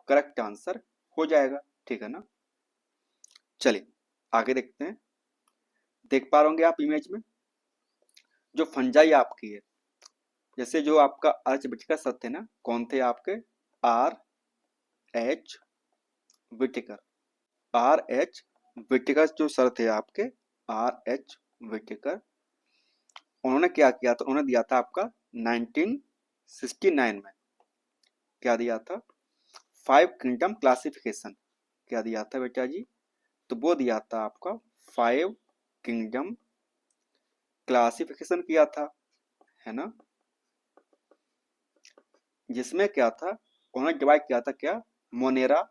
[SPEAKER 1] करेक्ट आंसर हो जाएगा, ठीक है ना। चलिए आगे देखते हैं। देख पा रहे होंगे आप इमेज में जो फंजाई आपकी है, जैसे जो आपका आर्च सर थे ना, कौन थे आपके? R H विटिकर। आर एच विटिकर जो सर थे आपके, आर एच विटिकर, उन्होंने क्या किया था? उन्होंने दिया था आपका 1969 में, क्या दिया था? 5 किंगडम क्लासिफिकेशन। क्या दिया था बेटा जी? तो वो दिया था आपका 5 किंगडम क्लासिफिकेशन किया था, है ना। जिसमें क्या था, उन्होंने डिवाइड किया था क्या, Monera,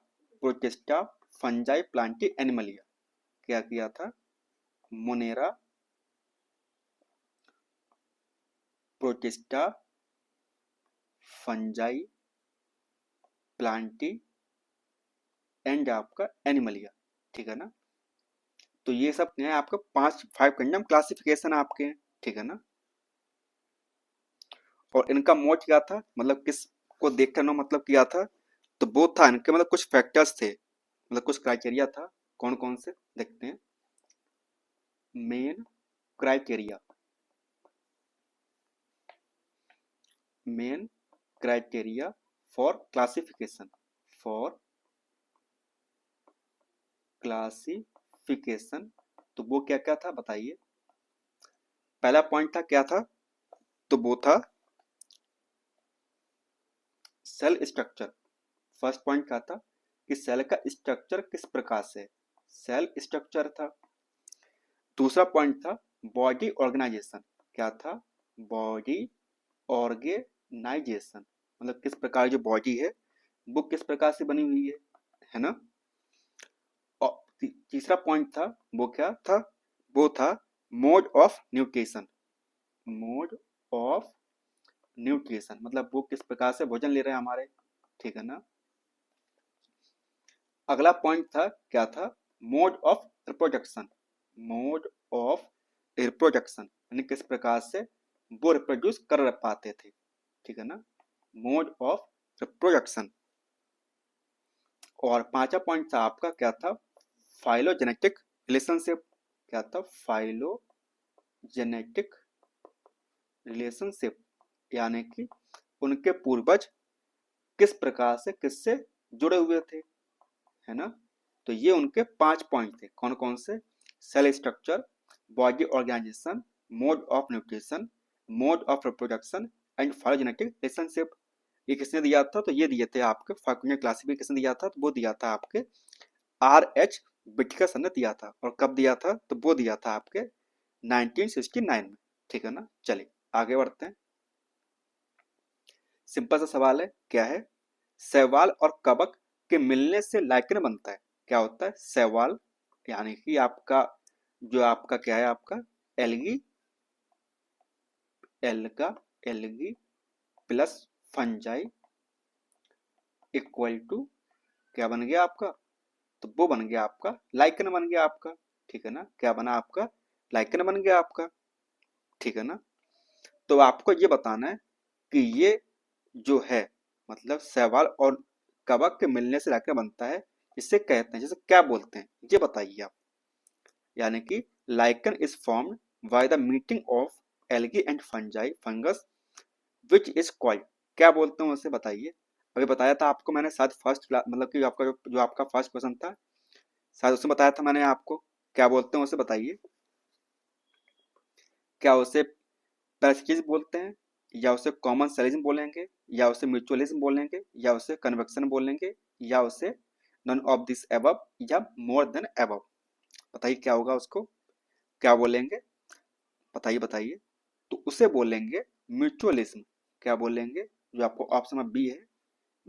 [SPEAKER 1] protista, fungi, Plantae, Animalia. क्या किया था? Monera, protista, fungi, Plantae and आपका एनिमलिया, ठीक है ना। तो ये सब क्या है आपका 5 किंगडम क्लासिफिकेशन आपके हैं, ठीक है ना। और इनका मोड क्या था, मतलब किस को देखकर ना मतलब किया था? तो वो था इनके मतलब कुछ फैक्टर्स थे, मतलब कुछ क्राइटेरिया था। कौन कौन से देखते हैं। Main criteria, main criteria for classification, for classification. तो वो क्या क्या था बताइए। पहला पॉइंट था क्या था? तो वो था सेल स्ट्रक्चर। फर्स्ट पॉइंट क्या था कि सेल का स्ट्रक्चर किस प्रकार से, सेल स्ट्रक्चर था। दूसरा पॉइंट था बॉडी ऑर्गेनाइजेशन। क्या था? Body organisation. मतलब किस प्रकार जो बॉडी है वो किस प्रकार से बनी हुई है ना। और तीसरा पॉइंट था वो क्या था, वो था mode of nutrition. Mode of nutrition मतलब वो किस प्रकार से भोजन ले रहे हैं हमारे, ठीक है ना। अगला पॉइंट था क्या था, mode of reproduction. Mode of reproduction यानी किस प्रकार से वो रिप्रोड्यूस कर पाते थे, ठीक है ना। Mode of reproduction. और पांचवा पॉइंट था आपका क्या था, फाइलोजेनेटिक रिलेशनशिप। क्या था, फाइलोजेनेटिक रिलेशनशिप यानी कि उनके पूर्वज किस प्रकार से किससे जुड़े हुए थे, है ना। तो ये उनके 5 पॉइंट थे, कौन कौन से, cell structure, body organisation, mode of nutrition, mode of reproduction and phylogenetic relationship. ये किसने दिया था, तो ये दिए थे आपके फार्कूनियर क्लासिफिकेशन दिया था, तो वो दिया था आपके R.H. विटकरसन ने दिया था। और कब दिया था, तो वो दिया था आपके 1969 में, ठीक है ना। चलिए आगे बढ़ते हैं। सिंपल सा सवाल है, क्या है, शैवाल और कवक के मिलने से लाइकेन बनता है। क्या होता है, शैवाल यानी कि आपका जो आपका क्या है, आपका algae, algae plus fungi equal to क्या बन गया आपका, तो वो बन गया आपका लाइकेन बन गया आपका, ठीक है ना। क्या बना आपका, लाइकेन बन गया आपका, ठीक है ना। तो आपको ये बताना है कि ये जो है मतलब शैवाल और कवक के मिलने से लाइकेन बनता है, इससे कहते हैं, जैसे क्या बोलते हैं ये बताइए आप। यानी कि lichen is formed by the meeting of algae and fungi fungus which is called, क्या बोलते हैं उसे बताइए। अभी बताया था आपको मैंने शायद फर्स्ट मतलब कि आपका जो आपका फर्स्ट क्वेश्चन था शायद उसमें बताया था मैंने आपको, क्या बोलते हैं उसे बताइए। क्या उसे पैरासिटिज्म बोलते हैं, या उसे कॉमन सेलिज्म बोलेंगे, या उसे म्यूचुअलिज्म बोलेंगे, या उसे कन्वेक्शन बोलेंगे, या उसे नन ऑफ दिस एबव, या मोर देन एबव। बताइए क्या होगा उसको, क्या बोलेंगे, बताइए बताइए। तो उसे बोलेंगे म्यूचुअलिज्म। क्या बोलेंगे, जो आपको ऑप्शन में बी है,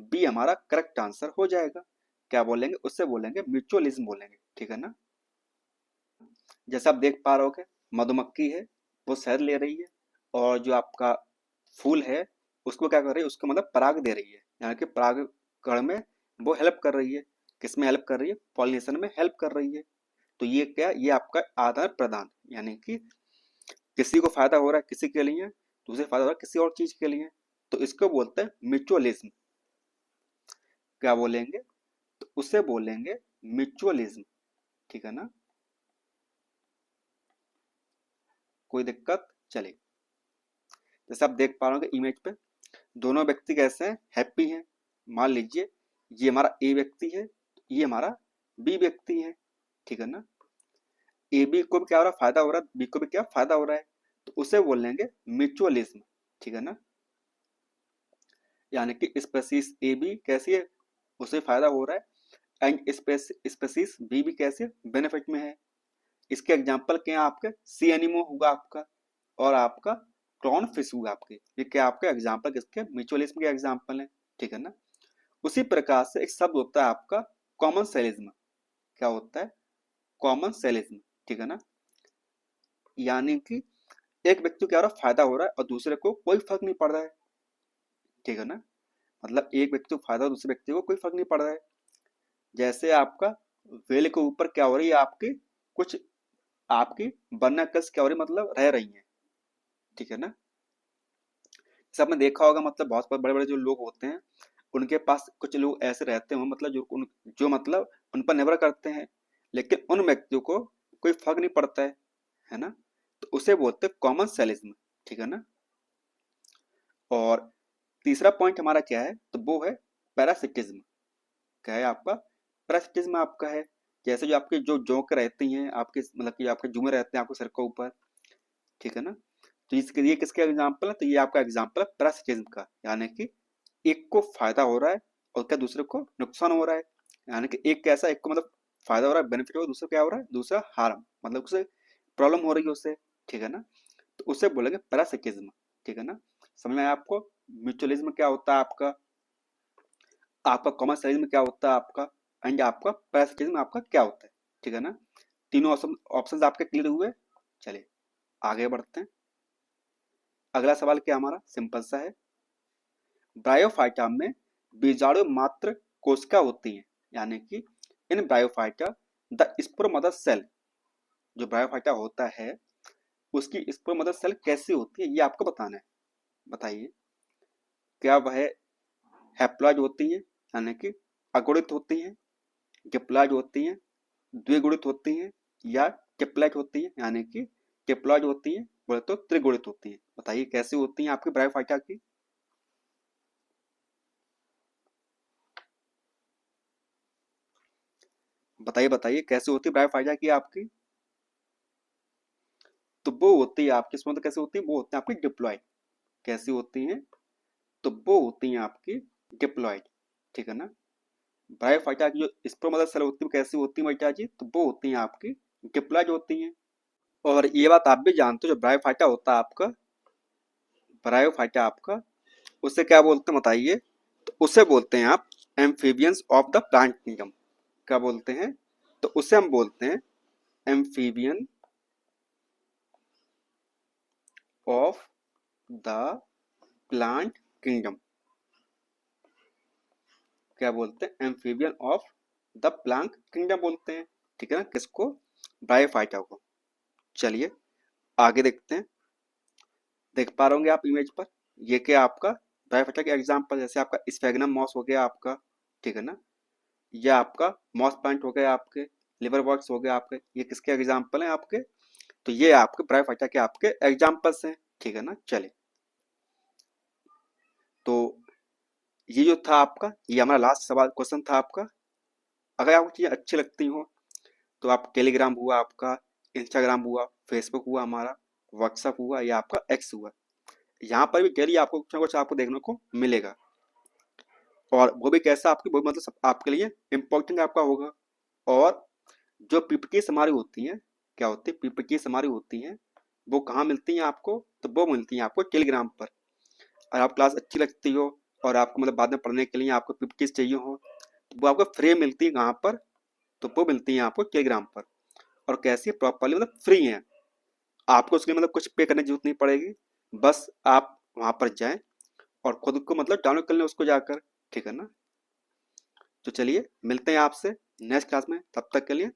[SPEAKER 1] बी हमारा करेक्ट आंसर हो जाएगा। क्या बोलेंगे, उससे बोलेंगे म्यूचुअलिज्म बोलेंगे, ठीक है ना। जैसे आप देख पा रहे हो, मधुमक्खी है वो शहद ले रही है, और जो आपका फूल है उसको क्या कर रही है, उसको मतलब पराग दे रही है, यानी कि परागकण में वो हेल्प कर रही है। किसमें हेल्प कर रही है, पॉलिनेशन में हेल्प कर रही है। तो ये क्या, ये आपका आदान प्रदान, यानी कि किसी को फायदा हो रहा है किसी के लिए, दूसरे फायदा हो रहा है किसी और चीज के लिए, तो इसको बोलते हैं म्यूचुअलिज्म। क्या बोलेंगे, तो उसे बोलेंगे म्यूचुअलिज्म, ठीक है ना। कोई दिक्कत, चलिए। जैसे आप देख पा रहे हो इमेज पे दोनों व्यक्ति कैसे हैं, हैप्पी हैं। मान लीजिए ये हमारा ए व्यक्ति है, ये हमारा बी व्यक्ति है, ठीक है ना। ए बी को भी क्या हो रहा है, फायदा हो रहा है, बी को भी क्या फायदा हो रहा है, तो उसे बोलेंगे म्यूचुअलिज्म, ठीक है ना। यानी कि स्पेसीज ए बी कैसी है, उसे फायदा हो रहा है, एंड स्पेसीज बी भी कैसे बेनिफिट में है। इसके एग्जांपल क्या है, आपके सी एनिमो होगा आपका, और आपका क्लॉन फिश हुआ आपके। ये क्या आपके एग्जांपल किसके, म्यूचुअलिज्म के एग्जांपल है, ठीक है ना। उसी प्रकार से एक शब्द होता है आपका कॉमन सेलिज्म। क्या होता है, कॉमन सेलिज्म, ठीक है ना। यानी कि एक व्यक्ति को क्या हो रहा है, फायदा हो रहा है और दूसरे को कोई फर्क नहीं पड़ रहा है, ठीक है ना। मतलब एक व्यक्ति को फायदा हो दूसरे व्यक्ति को कोई फर्क नहीं पड़ रहा है। जैसे आपका वेल के ऊपर क्या हो रही है, आपकी कुछ आपकी बर्नाकल्स क्या हो रही है, मतलब रह रही है, ठीक है ना। जैसे आपने देखा होगा मतलब बहुत बड़े बड़े जो लोग होते हैं उनके पास कुछ लोग ऐसे रहते हैं मतलब जो मतलब उन पर निर्भर करते हैं, लेकिन उन व्यक्तियों को कोई फर्क नहीं पड़ता है ना। तो उसे बोलते हैं कॉमन सेलिज्म, ठीक है ना। और तीसरा पॉइंट हमारा क्या है, तो वो है पैरासिटिज्म। क्या है आपका, पैरासिटिज्म आपका है जैसे जो आपके जो जोंक रहती हैं आपके मतलब कि आपके जुमे रहते हैं आपके सर के ऊपर, ठीक है ना। तो इसके लिए किसका एग्जाम्पल है, तो ये आपका एग्जाम्पल है पैरासिटिज्म का। यानी कि एक को फायदा हो रहा है और क्या दूसरे को नुकसान हो रहा है। यानी कि एक कैसा, एक को मतलब फायदा हो रहा है बेनिफिट हो रहा है, दूसरा क्या हो रहा है, दूसरा हार्म मतलब उसे प्रॉब्लम हो रही है उससे, ठीक है ना। तो उसे बोलेंगे पैरासिटिज्म, ठीक है ना। समझ में आया आपको, म्यूचुअलिज्म क्या होता है आपका, आपका कॉमर्शियलिज्म क्या होता है आपका, एंड आपका पैरासिटिज्म आपका क्या होता है। ठीक है ना, तीनों ऑप्शन आपके क्लियर हुए। चलिए आगे बढ़ते हैं। अगला सवाल क्या हमारा सिंपल सा है, ब्रायोफाइटा में बीजाणु मात्र कोशिका होती हैं, यानी कि in bryophyta the spore mother cell, जो ब्रायोफाइटा होता है उसकी स्पोर मदर सेल कैसी होती है ये आपको बताना है। बताइए, क्या वह हैप्लॉइड होती है यानी कि अगुणित होती हैं, डिप्लॉइड होती हैं, द्विगुणित होती हैं, या ट्रिप्लेट होती हैं यानी कि ट्रिप्लॉइड होती हैं, बोले तो त्रिगुणित होती हैं। बताइए कैसी होती हैं आपकी ब्रायोफाइटा की। बताइए बताइए कैसे होती है ब्रायोफाइटा की आपकी। तो वो होती है आपकी, इसमें तो कैसे होती है, वो होती है आपकी डिप्लॉइड। कैसी होती हैं, तो वो होती हैं आपकी डिप्लॉइड। ठीक है ना, ब्रायोफाइटा की जो स्पर्म सेल होती है कैसी होती है बेटा जी, तो वो होती हैं आपकी डिप्लॉइड होती हैं। और ये बात आप भी जानते हो, जो ब्रायोफाइटा होता है आपका, ब्रायोफाइटा आपका, उसे क्या बोलते हैं बताइए, तो उसे बोलते हैं आप amphibians of the plant kingdom. क्या बोलते हैं, तो उसे हम बोलते हैं amphibian of the plant kingdom. क्या बोलते हैं, amphibian of the plant kingdom बोलते हैं। ठीक है ना, किसको, ब्रायोफाइटा को। चलिए आगे देखते हैं। देख पा रहे होंगे आप इमेज पर, ये क्या आपका ब्रायोफाइटा के एग्जाम्पल, जैसे आपका स्फेगनम मॉस हो गया आपका। ठीक है ना, ये आपका मॉस प्लांट हो गया आपके, लिवर वर्क्स हो गया आपके, ये किसके एग्जाम्पल हैं आपके, तो ये आपके ब्रायोफाइटा के आपके एग्जाम्पल्स हैं। ठीक है ना, चलिए तो ये जो था आपका, ये हमारा लास्ट सवाल क्वेश्चन था आपका। अगर आपको चीज़ें अच्छी लगती हो तो आप टेलीग्राम हुआ आपका, इंस्टाग्राम हुआ, फेसबुक हुआ हमारा, व्हाट्सअप हुआ, या आपका एक्स हुआ, यहाँ पर भी डेली आपको कुछ ना कुछ आपको देखने को मिलेगा। और वो भी कैसा आपकी, वो मतलब सब आपके लिए इम्पोर्टेंट आपका होगा। और जो पीपीटी हमारी होती हैं, क्या होती है, पीपीटी हमारी होती हैं, वो कहाँ मिलती हैं आपको, तो वो मिलती हैं आपको टेलीग्राम पर। अगर आप क्लास अच्छी लगती हो और आपको मतलब बाद में पढ़ने के लिए आपको पीपीटी चाहिए हो, तो वो आपको फ्री मिलती है कहाँ पर, तो वो मिलती है आपको टेलीग्राम पर। और कैसी, प्रॉपरली मतलब फ्री है, आपको उसके लिए मतलब कुछ पे करने की जरूरत नहीं पड़ेगी। बस आप वहां पर जाएं और खुद को मतलब डाउनलोड कर लें उसको जाकर। ठीक है ना, तो चलिए मिलते हैं आपसे नेक्स्ट क्लास में, तब तक के लिए